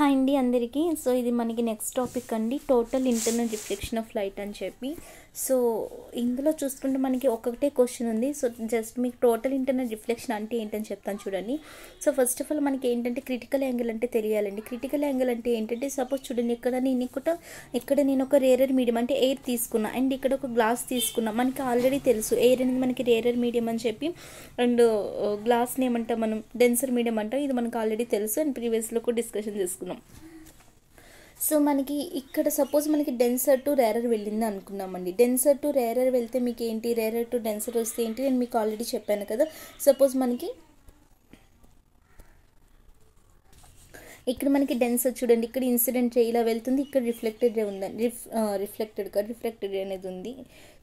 Hi అండి అందరికీ. So ఇది మనకి నెక్స్ట్ టాపిక్ అండి, total internal reflection of light అని చెప్పి. సో ఇందులో చూసుకుంటే మనకి ఒకటే క్వశ్చన్ ఉంది. సో జస్ట్ మీకు టోటల్ ఇంటర్నల్ రిఫ్లెక్షన్ అంటే ఏంటని చెప్తాను చూడండి. సో ఫస్ట్ ఆఫ్ ఆల్ మనకి ఏంటంటే క్రిటికల్ యాంగిల్ అంటే తెలియాలండి. క్రిటికల్ యాంగిల్ అంటే ఏంటంటే, సపోజ్ చూడండి, ఇక్కడ నేను ఒక రేరర్ మీడియం అంటే ఎయిర్ తీసుకున్నా అండ్ ఇక్కడ ఒక గ్లాస్ తీసుకున్నా. మనకి ఆల్రెడీ తెలుసు ఎయిర్ అనేది మనకి రేరర్ మీడియం అని చెప్పి, అండ్ గ్లాస్ని ఏమంటాం మనం, డెన్సర్ మీడియం అంటాం. ఇది మనకు ఆల్రెడీ తెలుసు అండ్ ప్రీవియస్లో కూడా డిస్కషన్ చేసుకున్నాం. సో మనకి ఇక్కడ సపోజ్ మనకి డెన్సర్ టు రేరర్ వెళ్ళింది అనుకున్నామండి. డెన్సర్ టు రేరర్ వెళ్తే మీకు ఏంటి, రేరర్ టు డెన్సర్ వస్తే ఏంటి, నేను మీకు ఆల్రెడీ చెప్పాను కదా. సపోజ్ మనకి ఇక్కడ మనకి డెన్సర్ చూడండి, ఇక్కడ ఇన్సిడెంట్ రే ఇలా వెళ్తుంది, ఇక్కడ రిఫ్లెక్టెడ్ రే ఉందండి, రిఫ్లెక్టెడ్ రే అనేది ఉంది.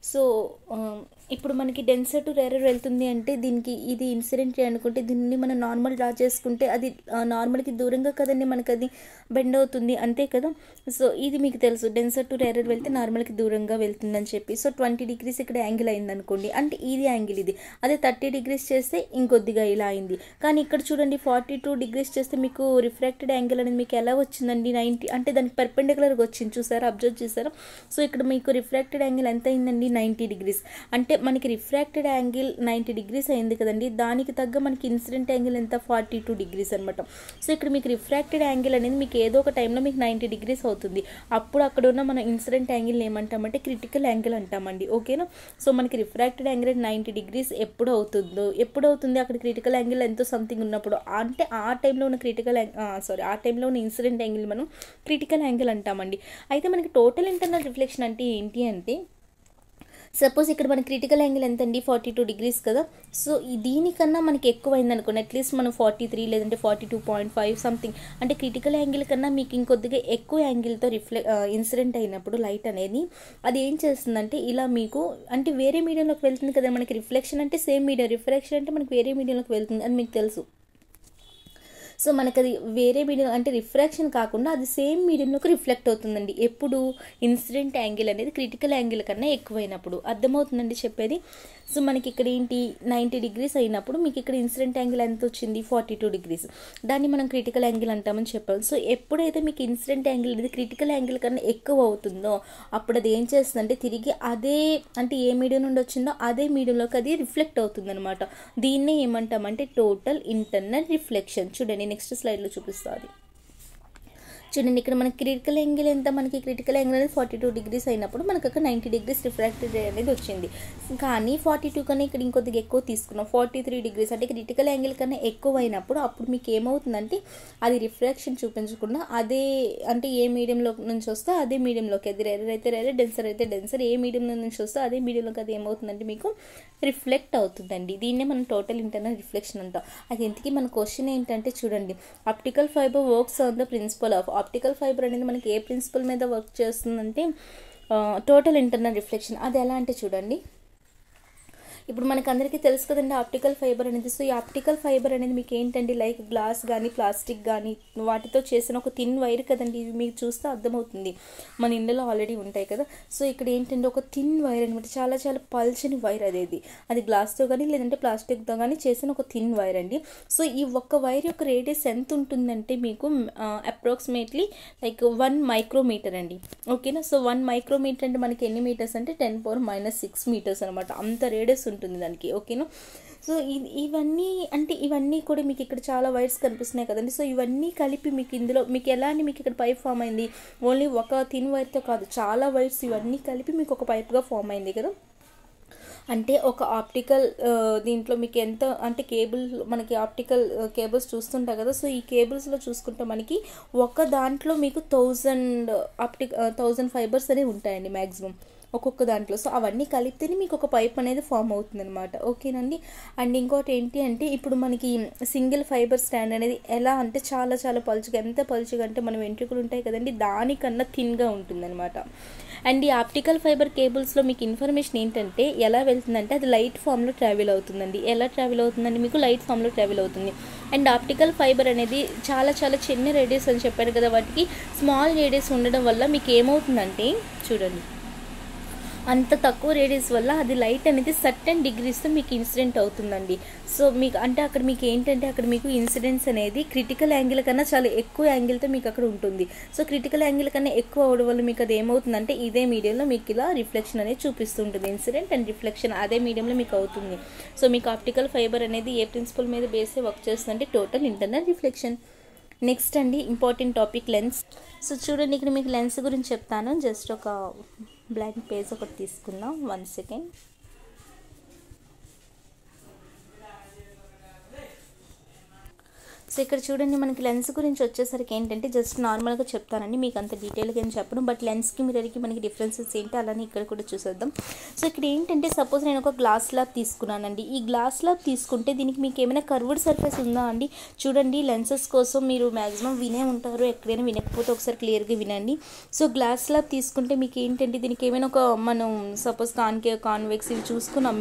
సో ఇప్పుడు మనకి డెన్సర్ టు రేరర్ వెళ్తుంది అంటే దీనికి ఇది ఇన్సిడెంట్ రే అనుకుంటే దీన్ని మనం నార్మల్ డ్రా చేసుకుంటే అది నార్మల్కి దూరంగా కదండి మనకి అది బెండ్ అవుతుంది, అంతే కదా. సో ఇది మీకు తెలుసు, డెన్సర్ టు రేరర్ వెళ్తే నార్మల్కి దూరంగా వెళ్తుందని చెప్పి. సో 20 degrees ఇక్కడ యాంగిల్ అయింది అనుకోండి, అంటే ఇది యాంగిల్ ఇది. అదే 30 degrees చేస్తే ఇంకొద్దిగా ఇలా అయింది. కానీ ఇక్కడ చూడండి 42 degrees చేస్తే మీకు రిఫ్రాక్టెడ్ యాంగిల్ అనేది మీకు ఎలా వచ్చిందండి, 90, అంటే దానికి పర్పెండిక్యులర్గా వచ్చింది, చూసారా, అబ్జర్వ్ చేశారా. సో ఇక్కడ మీకు రిఫ్రాక్టెడ్ యాంగిల్ ఎంత అయిందండి, 90 degrees. అంటే మనకి రిఫ్రాక్టెడ్ యాంగిల్ 90 degrees అయింది కదండి, దానికి తగ్గ మనకి ఇన్సిడెంట్ యాంగిల్ ఎంత, 42 degrees అనమాట. సో ఇక్కడ మీకు రిఫ్రాక్టెడ్ యాంగిల్ అనేది మీకు ఏదో ఒక టైంలో మీకు 90 degrees అవుతుంది. అప్పుడు అక్కడ ఉన్న మన ఇన్సిడెంట్ యాంగిల్ ఏమంటామంటే క్రిటికల్ యాంగిల్ అంటామండి, ఓకేనా. సో మనకి రిఫ్రాక్టెడ్ యాంగిల్ 90 degrees ఎప్పుడు అవుతుంది అక్కడ క్రిటికల్ యాంగిల్ ఎంతో సంథింగ్ ఉన్నప్పుడు, అంటే ఆ టైంలో ఉన్న ఆ టైంలో ఉన్న ఇన్సిడెంట్ యాంగిల్ మనం క్రిటికల్ యాంగిల్ అంటామండి. అయితే మనకి టోటల్ ఇంటర్నల్ రిఫ్లెక్షన్ అంటే ఏంటి అంటే, సపోజ్ ఇక్కడ మన క్రిటికల్ యాంగిల్ ఎంత అండి, 42 degrees కదా. సో దీనికన్నా మనకి ఎక్కువైంది అనుకోండి, అట్లీస్ట్ మనం 43 లేదంటే 42.5 సంథింగ్, అంటే క్రిటికల్ యాంగిల్ కన్నా మీకు ఇంకొద్దిగా ఎక్కువ యాంగిల్తో ఇన్సిడెంట్ అయినప్పుడు లైట్ అనేది అది ఏం చేస్తుందంటే ఇలా మీకు, అంటే వేరే మీడియంలోకి వెళ్తుంది కదా. మనకి రిఫ్లెక్షన్ అంటే సేమ్ మీడియం, రిఫ్రాక్షన్ అంటే మనకి వేరే మీడియంలోకి వెళ్తుంది అని మీకు తెలుసు. సో మనకు అది వేరే మీడియం అంటే రిఫ్రాక్షన్ కాకుండా అది సేమ్ మీడియంలోకి రిఫ్లెక్ట్ అవుతుందండి. ఎప్పుడు ఇన్సిడెంట్ యాంగిల్ అనేది క్రిటికల్ యాంగిల్ కన్నా ఎక్కువైనప్పుడు. అర్థమవుతుందండి చెప్పేది. సో మనకి ఇక్కడ ఏంటి 90 degrees అయినప్పుడు మీకు ఇక్కడ ఇన్సిడెంట్ యాంగిల్ ఎంత వచ్చింది, 42 degrees. దాన్ని మనం క్రిటికల్ యాంగిల్ అంటామని చెప్పాలి. సో ఎప్పుడైతే మీకు ఇన్సిడెంట్ యాంగిల్ అనేది క్రిటికల్ యాంగిల్ కన్నా ఎక్కువ అవుతుందో అప్పుడు అది ఏం చేస్తుందంటే తిరిగి అదే, అంటే ఏ మీడియం నుండి వచ్చిందో అదే మీడియంలోకి అది రిఫ్లెక్ట్ అవుతుంది అనమాట. దీన్నే ఏమంటామంటే టోటల్ ఇంటర్నల్ రిఫ్లెక్షన్. చూడండి నెక్స్ట్ స్లైడ్లో చూపిస్తుంది. చూడండి ఇక్కడ మనకి క్రిటికల్ యాంగిల్ ఎంత, మనకి క్రిటికల్ యాంగిల్ అనేది 42 degrees అయినప్పుడు మనకు అక్కడ 90 degrees రిఫ్రాక్టెడ్ రే అనేది వచ్చింది. కానీ 42 కన్నా ఇక్కడ ఇంకొద్దిగా ఎక్కువ తీసుకున్నాం, 43 degrees, అంటే క్రిటికల్ యాంగిల్ కన్నా ఎక్కువ అయినప్పుడు అప్పుడు మీకు ఏమవుతుందంటే అది రిఫ్రాక్షన్ చూపించకుండా అదే, అంటే ఏ మీడియంలో నుంచి వస్తే అదే మీడియంలోకి, అది రేరర్ అయితే రేరర్, డెన్సర్ అయితే డెన్సర్, ఏ మీడియం నుంచి వస్తే అదే మీడియంలోకి అది ఏమవుతుందంటే మీకు రిఫ్లెక్ట్ అవుతుందండి. దీన్నే మనం టోటల్ ఇంటర్నల్ రిఫ్లెక్షన్ అంటాం. అది ఇంతకీ మన క్వశ్చన్ ఏంటంటే చూడండి, optical fibre works on the principle of, optical fibre అనేది మనకి ఏ ప్రిన్సిపల్ మీద వర్క్ చేస్తుందంటే టోటల్ ఇంటర్నల్ రిఫ్లెక్షన్. అది ఎలా అంటే చూడండి, ఇప్పుడు మనకు అందరికీ తెలుసు కదండి ఆప్టికల్ ఫైబర్ అనేది. సో ఈ ఆప్టికల్ ఫైబర్ అనేది మీకు ఏంటండి, లైక్ గ్లాస్ కానీ ప్లాస్టిక్ కానీ వాటితో చేసిన ఒక థిన్ వైర్ కదండి. ఇది మీకు చూస్తే అర్థమవుతుంది, మన ఇండ్లలో ఆల్రెడీ ఉంటాయి కదా. సో ఇక్కడ ఏంటంటే ఒక థిన్ వైర్ అనమాట, చాలా చాలా పల్చని వైర్ అది గ్లాస్తో కానీ లేదంటే ప్లాస్టిక్తో కానీ చేసిన ఒక థిన్ వైర్ అండి. సో ఈ ఒక్క వైర్ యొక్క రేడియస్ ఎంత ఉంటుందంటే మీకు అప్రాక్సిమేట్లీ లైక్ 1 micrometer అండి, ఓకేనా. సో 1 micrometer అంటే మనకి ఎన్ని మీటర్స్ అంటే 10⁻⁻6 meters అనమాట, అంత రేడియస్ ఉంటుంది దానికి, ఓకేనా. సో ఇవన్నీ కూడా మీకు ఇక్కడ చాలా వైర్స్ కనిపిస్తున్నాయి కదండి. సో ఇవన్నీ కలిపి మీకు ఇందులో మీకు ఎలా అని మీకు ఇక్కడ పైప్ ఫామ్ అయింది, ఓన్లీ ఒక థిన్ వైర్తో కాదు, చాలా వైర్స్ ఇవన్నీ కలిపి మీకు ఒక పైప్గా ఫామ్ అయింది కదా. అంటే ఒక ఆప్టికల్ దీంట్లో మీకు ఎంత అంటే కేబుల్, మనకి ఆప్టికల్ కేబుల్స్ చూస్తుంటాం కదా. సో ఈ కేబుల్స్లో చూసుకుంటే మనకి ఒక దాంట్లో మీకు 1000 ఫైబర్స్ అనేవి ఉంటాయండి మ్యాక్సిమం ఒక్కొక్క దాంట్లో. సో అవన్నీ కలిపితేనే మీకు ఒక పైప్ అనేది ఫామ్ అవుతుంది అనమాట, ఓకేనండి. అండ్ ఇంకోటి ఏంటి అంటే ఇప్పుడు మనకి సింగిల్ ఫైబర్ స్టాండ్ అనేది ఎలా అంటే చాలా చాలా పలుచుగా, ఎంత పలుచుగా అంటే మన వెంట్రుకలు ఉంటాయి కదండి దానికన్నా థిన్గా ఉంటుందన్నమాట. అండ్ ఈ ఆప్టికల్ ఫైబర్ కేబుల్స్లో మీకు ఇన్ఫర్మేషన్ ఏంటంటే ఎలా వెళ్తుందంటే అది లైట్ ఫామ్లో ట్రావెల్ అవుతుందండి. ఎలా ట్రావెల్ అవుతుందండి, మీకు లైట్ ఫామ్లో ట్రావెల్ అవుతుంది. అండ్ ఆప్టికల్ ఫైబర్ అనేది చాలా చాలా చిన్న రేడియస్ అని చెప్పారు కదా, వాటికి స్మాల్ రేడియస్ ఉండడం వల్ల మీకు ఏమవుతుందంటే చూడండి, అంత తక్కువ రేడియస్ వల్ల అది లైట్ అనేది సర్టెన్ డిగ్రీస్తో మీకు ఇన్సిడెంట్ అవుతుందండి. సో మీకు అంటే అక్కడ మీకు ఏంటంటే అక్కడ మీకు ఇన్సిడెన్స్ అనేది క్రిటికల్ యాంగిల్ కన్నా చాలా ఎక్కువ యాంగిల్తో మీకు అక్కడ ఉంటుంది. సో క్రిటికల్ యాంగిల్ కన్నా ఎక్కువ అవడం వల్ల మీకు అది ఏమవుతుందంటే ఇదే మీడియంలో మీకు ఇలా రిఫ్లెక్షన్ అనేది చూపిస్తుంటుంది. ఇన్సిడెంట్ అండ్ రిఫ్లెక్షన్ అదే మీడియంలో మీకు అవుతుంది. సో మీకు ఆప్టికల్ ఫైబర్ అనేది ఏ ప్రిన్సిపల్ మీద బేసే వర్క్ చేస్తుందంటే టోటల్ ఇంటర్నల్ రిఫ్లెక్షన్. నెక్స్ట్ అండి ఇంపార్టెంట్ టాపిక్ లెన్స్. సో చూడండి ఇక్కడ మీకు లెన్స్ గురించి చెప్తాను. జస్ట్ ఒక బ్లాంక్ పేజ్ ఒకటి తీసుకుందాం, 1 సెకండ్. సో ఇక్కడ చూడండి మనకి లెన్స్ గురించి వచ్చేసరికి ఏంటంటే జస్ట్ నార్మల్గా చెప్తానండి, మీకు అంత డీటెయిల్గా ఏం చెప్పను. బట్ లెన్స్కి మిర్రర్కి మనకి డిఫరెన్సెస్ ఏంటి అలానే ఇక్కడ కూడా చూసేద్దాం. సో ఇక్కడ ఏంటంటే సపోజ్ నేను ఒక గ్లాస్ స్లాబ్ తీసుకున్నానండి. ఈ గ్లాస్ స్లాబ్ తీసుకుంటే దీనికి మీకు ఏమైనా కర్వ్డ్ సర్ఫేస్ ఉందా అండి? చూడండి లెన్సెస్ కోసం మీరు మ్యాక్సిమం వినే ఉంటారు, ఎక్కడైనా వినకపోతే ఒకసారి క్లియర్గా వినండి. సో గ్లాస్ స్లాబ్ తీసుకుంటే మీకు ఏంటంటే దీనికి ఏమైనా ఒక మనం సపోజ్ కాన్వెక్స్ ఇవి చూసుకున్నాం.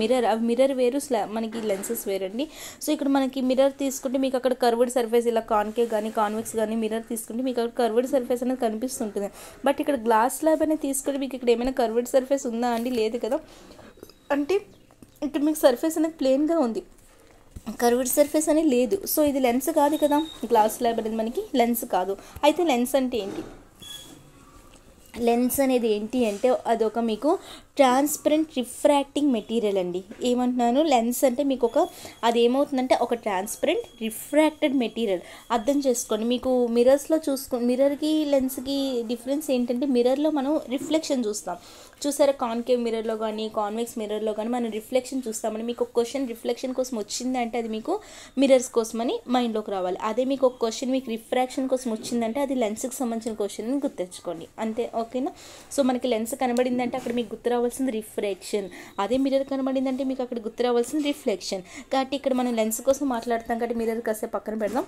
మిర్రర్ వేరు, మనకి లెన్సెస్ వేరండి. సో ఇక్కడ మనకి మిర్రర్ తీసుకుంటే మీకు అక్కడ కర్వ్డ్ సర్ఫేస్ ఇలా కాన్కేవ్ కానీ కాన్వెక్స్ కానీ మిర్రర్ తీసుకుంటే మీకు అక్కడ కర్వ్డ్ సర్ఫేస్ అనేది కనిపిస్తుంటుంది. బట్ ఇక్కడ గ్లాస్ స్లాబ్ అనేది తీసుకుంటే మీకు ఇక్కడ ఏమైనా కర్వ్డ్ సర్ఫేస్ ఉందా అండి? లేదు కదా. అంటే ఇక్కడ మీకు సర్ఫేస్ అనేది ప్లెయిన్గా ఉంది, కర్వ్డ్ సర్ఫేస్ అనేది లేదు. సో ఇది లెన్స్ కాదు కదా, గ్లాస్ స్లాబ్ అనేది మనకి లెన్స్ కాదు. అయితే లెన్స్ అంటే ఏంటి? లెన్స్ అనేది ఏంటి అంటే అదొక మీకు ట్రాన్స్పరెంట్ రిఫ్రాక్టింగ్ మెటీరియల్ అండి. ఏమంటున్నాను, లెన్స్ అంటే మీకు అది ఏమవుతుందంటే ఒక ట్రాన్స్పరెంట్ రిఫ్రాక్టెడ్ మెటీరియల్. అర్థం చేసుకోండి. మీకు మిర్రర్స్లో మిర్రర్కి లెన్స్కి డిఫరెన్స్ ఏంటంటే మిర్రర్లో మనం రిఫ్లెక్షన్ చూస్తాం. చూసారా, కాన్కేవ్ మిర్రర్లో కానీ కాన్వెక్స్ మిర్రర్లో కానీ మనం రిఫ్లెక్షన్ చూస్తామని. మీకు ఒక క్వశ్చన్ రిఫ్లెక్షన్ కోసం వచ్చిందంటే అది మీకు మిర్రర్స్ కోసం అని మైండ్లోకి రావాలి. అదే మీకు ఒక క్వశ్చన్ మీకు రిఫ్రాక్షన్ కోసం వచ్చిందంటే అది లెన్స్కి సంబంధించిన క్వశ్చన్ అని గుర్తెచ్చుకోండి. అంతే, ఓకేనా. సో మనకి లెన్స్ కనబడిందంటే అక్కడ మీకు గుర్తు రావాల్సింది రిఫ్రాక్షన్. అదే మిర్రర్ కనబడిందంటే మీకు అక్కడ గుర్తు రావాల్సింది రిఫ్లెక్షన్. కాబట్టి ఇక్కడ మనం లెన్స్ కోసం మాట్లాడతాం కాబట్టి మిర్రర్ కాసేపు పక్కన పెడదాం.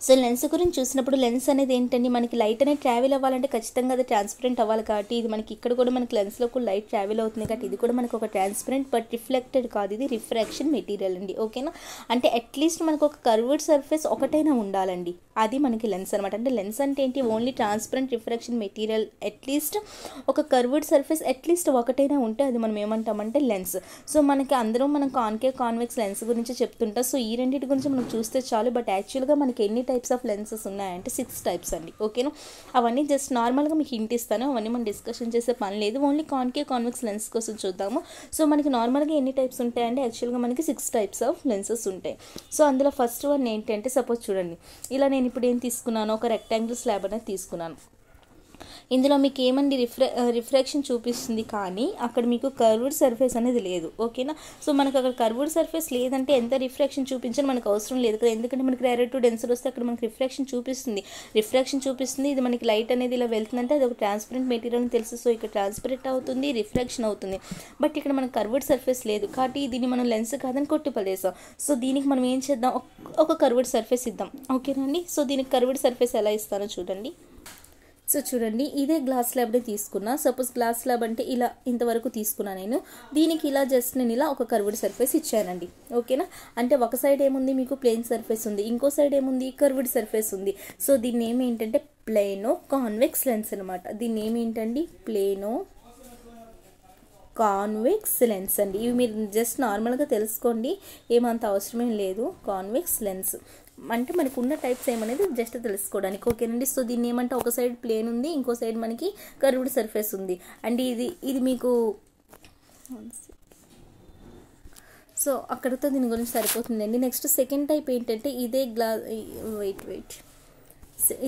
సో లెన్స్ గురించి చూసినప్పుడు లెన్స్ అనేది ఏంటండి, మనకి లైట్ అనేది ట్రావెల్ అవ్వాలంటే ఖచ్చితంగా అది ట్రాన్స్పరెంట్ అవ్వాలి. కాబట్టి ఇది మనకి ఇక్కడ కూడా మనకి లెన్స్లో కూడా లైట్ ట్రావెల్ అవుతుంది కాబట్టి ఇది కూడా మనకు ఒక ట్రాన్స్పరెంట్ బట్ రిఫ్లెక్టెడ్ కాదు, ఇది రిఫ్రాక్షన్ మెటీరియల్ అండి. ఓకేనా. అంటే అట్లీస్ట్ మనకు ఒక కర్వ్డ్ సర్ఫేస్ ఒకటైనా ఉండాలండి, అది మనకి లెన్స్ అనమాట. అంటే లెన్స్ అంటే ఏంటి, only transparent refraction material, at least ఒక కర్వ్డ్ సర్ఫేస్ అట్లీస్ట్ ఒకటైనా ఉంటే అది మనం ఏమంటామంటే లెన్స్. సో మనకి అందరం మనం కాన్కేవ్ కాన్వెక్స్ లెన్స్ గురించి చెప్తుంటాం. సో ఈ రెండింటి గురించి మనం చూస్తే చాలు. బట్ యాక్చువల్గా మనకి ఎన్ని టైప్స్ ఆఫ్ లెన్సెస్ ఉన్నాయంటే 6 టైప్స్ అండి. ఓకేనా. అవన్నీ జస్ట్ నార్మల్గా మీకు హింట్ ఇస్తాను, అవన్నీ మనం డిస్కషన్ చేసే పని లేదు. ఓన్లీ కాన్కేవ్ కాన్వెక్స్ లెన్స్ కోసం చూద్దాము. సో మనకి నార్మల్గా ఎన్ని టైప్స్ ఉంటాయంటే యాక్చువల్గా మనకి 6 టైప్స్ ఆఫ్ లెన్సెస్ ఉంటాయి. సో అందులో ఫస్ట్ వన్ ఏంటంటే సపోజ్ చూడండి, ఇలా నేను ఇప్పుడు ఏం తీసుకున్నాను, ఒక రెక్టాంగిల్ స్లాబ్ అనేది తీసుకున్నాను. ఇందులో మీకు ఏమండి రిఫ్రాక్షన్ చూపిస్తుంది కానీ అక్కడ మీకు కర్వ్డ్ సర్ఫేస్ అనేది లేదు. ఓకేనా. సో మనకు అక్కడ కర్వ్డ్ సర్ఫేస్ లేదంటే ఎంత రిఫ్రాక్షన్ చూపించని మనకు అవసరం లేదు కదా, ఎందుకంటే మనకి డైరెక్ట్ టు డెన్సర్ వస్తే అక్కడ మనకి రిఫ్రాక్షన్ చూపిస్తుంది. ఇది మనకి లైట్ అనేది ఇలా వెళ్తుందంటే అది ఒక ట్రాన్స్పరెంట్ మెటీరియల్ అని తెలుసు. సో ఇక్కడ ట్రాన్స్పరెంట్ అవుతుంది, రిఫ్రాక్షన్ అవుతుంది. బట్ ఇక్కడ మనకు కర్వ్డ్ సర్ఫేస్ లేదు కాబట్టి దీన్ని మనం లెన్స్ కాదని కొట్టిపడేసాం. సో దీనికి మనం ఏం చేద్దాం, ఒక కర్వ్డ్ సర్ఫేస్ ఇద్దాం. ఓకేనా అండి. సో దీనికి కర్వ్డ్ సర్ఫేస్ ఎలా ఇస్తానో చూడండి. సో చూడండి, ఇదే గ్లాస్ స్లాబ్ని తీసుకున్నా. సపోజ్ గ్లాస్ స్లాబ్ అంటే ఇలా ఇంతవరకు తీసుకున్నా నేను. దీనికి ఇలా జస్ట్ నేను ఇలా ఒక కర్వ్డ్ సర్ఫేస్ ఇచ్చానండి. ఓకేనా. అంటే ఒక సైడ్ ఏముంది మీకు ప్లెయిన్ సర్ఫేస్ ఉంది, ఇంకో సైడ్ ఏముంది కర్వ్డ్ సర్ఫేస్ ఉంది. సో దీన్ని ఏమేంటంటే ప్లేనో కాన్వెక్స్ లెన్స్ అనమాట. దీన్ని ఏమేంటండి ప్లేనో కాన్వెక్స్ లెన్స్ అండి. ఇవి మీరు జస్ట్ నార్మల్గా తెలుసుకోండి, ఏమంత అవసరమేం లేదు. కాన్వెక్స్ లెన్స్ అంటే మనకు ఉన్న టైప్స్ ఏమనేది జస్ట్ తెలుసుకోవడానికి. ఓకేనండి. సో దీన్ని ఏమంటే ఒక సైడ్ ప్లేన్ ఉంది, ఇంకో సైడ్ మనకి కర్వ్డ్ సర్ఫేస్ ఉంది. అండ్ ఇది మీకు సో అక్కడితో దీని గురించి సరిపోతుందండి. నెక్స్ట్ సెకండ్ టైప్ ఏంటంటే ఇదే వెయిట్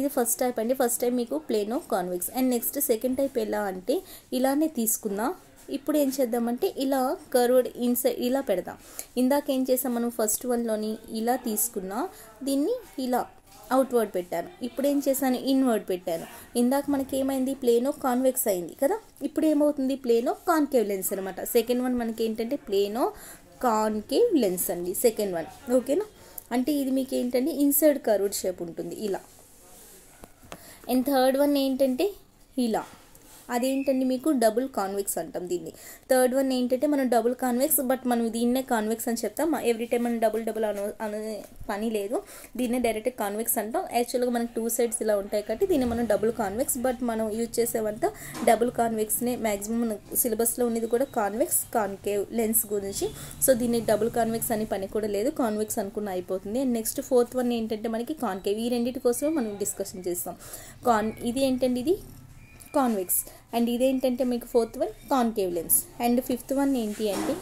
ఇది ఫస్ట్ టైప్ అండి. ఫస్ట్ టైప్ మీకు plano convex. And next second type ఎలా అంటే ఇలానే తీసుకుందాం. ఇప్పుడు ఏం చేద్దామంటే ఇలా కర్వ్డ్ ఇన్సైడ్ ఇలా పెడదాం. ఇందాక ఏం చేసాం మనం ఫస్ట్ వన్లోని ఇలా తీసుకున్నా, దీన్ని ఇలా అవుట్వర్డ్ పెట్టాను. ఇప్పుడు ఏం చేశాను, ఇన్వర్డ్ పెట్టాను. ఇందాక మనకి ఏమైంది, ప్లేనో కాన్వెక్స్ అయింది కదా. ఇప్పుడు ఏమవుతుంది, ప్లేనో కాన్కేవ్ లెన్స్ అనమాట. సెకండ్ వన్ మనకి ఏంటంటే ప్లేనో కాన్కేవ్ లెన్స్ అండి సెకండ్ వన్. ఓకేనా. అంటే ఇది మీకు ఏంటంటే ఇన్సైడ్ కర్వ్డ్ షేప్ ఉంటుంది ఇలా. అండ్ థర్డ్ వన్ ఏంటంటే ఇలా. అదేంటండి మీకు డబుల్ కాన్వెక్స్ అంటాం దీన్ని. థర్డ్ వన్ ఏంటంటే మనం డబుల్ కాన్వెక్స్, బట్ మనం దీన్నే కాన్వెక్స్ అని చెప్తాం. ఎవ్రీ టైం మనం డబుల్ డబుల్ అనే పని లేదు, దీన్నే డైరెక్ట్ కాన్వెక్స్ అంటాం. యాక్చువల్గా మనకి 2 సైడ్స్ ఇలా ఉంటాయి కాబట్టి దీన్ని మనం డబుల్ కాన్వెక్స్, బట్ మనం యూజ్ చేసేవంతా డబుల్ కాన్వెక్స్నే. మ్యాక్సిమం సిలబస్లో ఉన్నది కూడా కాన్వెక్స్ కాన్కేవ్ లెన్స్ గురించి. సో దీన్ని డబుల్ కాన్వెక్స్ అని పని కూడా లేదు, కాన్వెక్స్ అనుకున్న అయిపోతుంది. అండ్ నెక్స్ట్ ఫోర్త్ వన్ ఏంటంటే మనకి కాన్కేవ్. ఈ రెండింటి కోసమే మనం డిస్కషన్ చేస్తాం. ఇది ఏంటంటే ఇది కాన్వెక్స్, అండ్ ఇదేంటంటే మీకు fourth one concave lens. And fifth one ఏంటి అంటే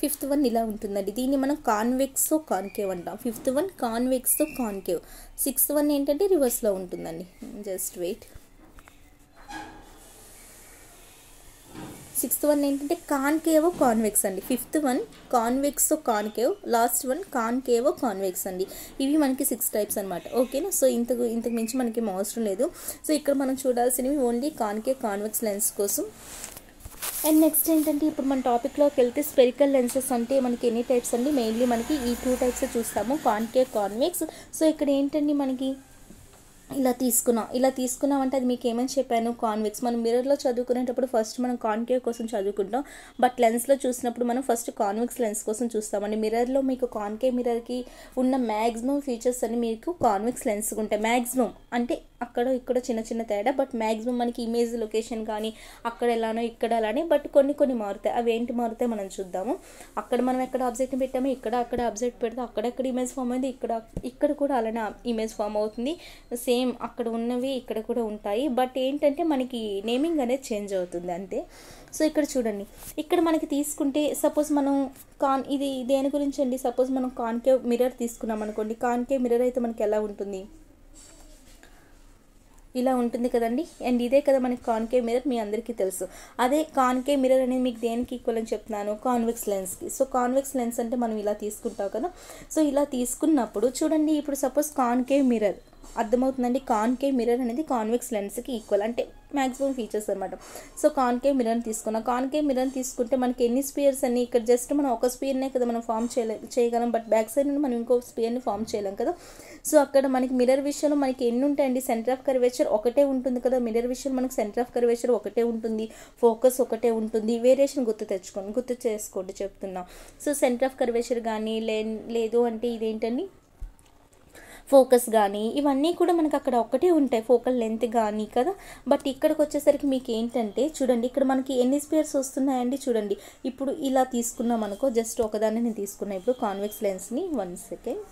ఫిఫ్త్ వన్ ఇలా ఉంటుందండి, దీన్ని మనం కాన్వెక్సో కాన్కేవ్ అంటాం. ఫిఫ్త్ వన్ కాన్వెక్సో కాన్కేవ్. సిక్స్త్ వన్ ఏంటంటే రివర్స్లో ఉంటుందండి. Just wait. సిక్స్త్ వన్ ఏంటంటే కాన్కేవో కాన్వెక్స్ అండి. ఫిఫ్త్ వన్ కాన్వెక్సో కాన్కేవ్, లాస్ట్ వన్ కాన్కేవో కాన్వెక్స్ అండి. ఇవి మనకి 6 టైప్స్ అనమాట. ఓకేనా. సో ఇంతకు మించి మనకి అవసరం లేదు. సో ఇక్కడ మనం చూడాల్సినవి ఓన్లీ కాన్కేవ్ కాన్వెక్స్ లెన్స్ కోసం. అండ్ నెక్స్ట్ ఏంటంటే ఇప్పుడు మన టాపిక్లోకి వెళ్తే స్పెరికల్ లెన్సెస్ అంటే మనకి ఎన్ని టైప్స్ అండి, మెయిన్లీ మనకి ఈ 2 టైప్స్ చూస్తాము, కాన్కేవ్ కాన్వెక్స్. సో ఇక్కడ ఏంటండి మనకి ఇలా తీసుకున్నామంటే అది మీకు ఏమని చెప్పాను, కాన్వెక్స్. మనం మిర్రర్లో చదువుకునేటప్పుడు ఫస్ట్ మనం కాన్కేవ్ కోసం చదువుకుంటాం, బట్ లెన్స్లో చూసినప్పుడు మనం ఫస్ట్ కాన్వెక్స్ లెన్స్ కోసం చూస్తామండి. మిర్రర్లో మీకు కాన్కేవ్ మిర్రర్కి ఉన్న మ్యాక్సిమం ఫీచర్స్ అన్ని మీకు కాన్వెక్స్ లెన్స్ ఉంటాయి. మ్యాక్సిమం అంటే అక్కడ ఇక్కడ చిన్న తేడా, బట్ మ్యాక్సిమం మనకి ఇమేజ్ లొకేషన్ కానీ అక్కడ ఎలానో ఇక్కడ అలానే, బట్ కొన్ని మారుతాయి. అవి ఏంటి మారుతాయి మనం చూద్దాము. అక్కడ మనం ఎక్కడ ఆబ్జెక్ట్ని పెట్టామో అక్కడ ఆబ్జెక్ట్ పెడితే అక్కడెక్కడ ఇమేజ్ ఫామ్ అయింది, ఇక్కడ కూడా అలానే ఇమేజ్ ఫామ్ అవుతుంది. సేమ్ అక్కడ ఉన్నవి ఇక్కడ కూడా ఉంటాయి, బట్ ఏంటంటే మనకి నేమింగ్ అనేది చేంజ్ అవుతుంది అంతే. సో ఇక్కడ చూడండి, ఇక్కడ మనకి తీసుకుంటే సపోజ్ మనం ఇది దేని గురించి అండి, సపోజ్ మనం కాన్కేవ్ మిర్రర్ తీసుకున్నాం అనుకోండి. కాన్కేవ్ మిర్రర్ అయితే మనకి ఎలా ఉంటుంది, ఇలా ఉంటుంది కదండి. అండ్ ఇదే కదా మనకి కాన్కేవ్ మిర్రర్, మీ అందరికీ తెలుసు. అదే కాన్కేవ్ మిర్రర్ అనేది మీకు దేనికి ఈక్వల్ అని చెప్తున్నాను, కాన్వెక్స్ లెన్స్కి. సో కాన్వెక్స్ లెన్స్ అంటే మనం ఇలా తీసుకుంటాం కదా. సో ఇలా తీసుకున్నప్పుడు చూడండి, ఇప్పుడు సపోజ్ కాన్కేవ్ మిర్రర్ అర్థమవుతుందండి. కాన్కేవ్ మిర్రర్ అనేది కాన్వెక్స్ లెన్స్కి ఈక్వల్, అంటే మ్యాక్సిమం ఫీచర్స్ అనమాట. సో కాన్కేవ్ మిర్రర్ని తీసుకున్నాం. కాన్కేవ్ మిర్రర్ని తీసుకుంటే మనకి ఎన్ని స్పియర్స్ అన్ని, ఇక్కడ జస్ట్ మనం ఒక స్పియర్నే కదా మనం ఫామ్ చేయగలం, బట్ బ్యాక్ సైడ్ నుండి మనం ఇంకో స్పియర్ని ఫామ్ చేయలేం కదా. సో అక్కడ మనకి మిర్రర్ విషయంలో మనకి ఎన్ని ఉంటాయండి, సెంటర్ ఆఫ్ కర్వేచర్ ఒకటే ఉంటుంది కదా. మిర్రర్ విషయంలో మనకి సెంటర్ ఆఫ్ కర్వేచర్ ఒకటే ఉంటుంది, ఫోకస్ ఒకటే ఉంటుంది. వేరియేషన్ గుర్తు చేసుకోండి చెప్తున్నా. సో సెంటర్ ఆఫ్ కర్వేచర్ కానీ లేదు అంటే ఇదేంటండి ఫోకస్ కానీ ఇవన్నీ కూడా మనకు అక్కడ ఒకటే ఉంటాయి, ఫోకల్ లెంత్ కానీ కదా. బట్ ఇక్కడికి వచ్చేసరికి మీకు ఏంటంటే చూడండి, ఇక్కడ మనకి ఎన్ని స్పియర్స్ వస్తున్నాయండి చూడండి. ఇప్పుడు ఇలా తీసుకున్నాం అనుకో, జస్ట్ ఒకదాన్ని నేను తీసుకున్నా ఇప్పుడు కాన్వెక్స్ లెన్స్ని. 1 సెకండ్.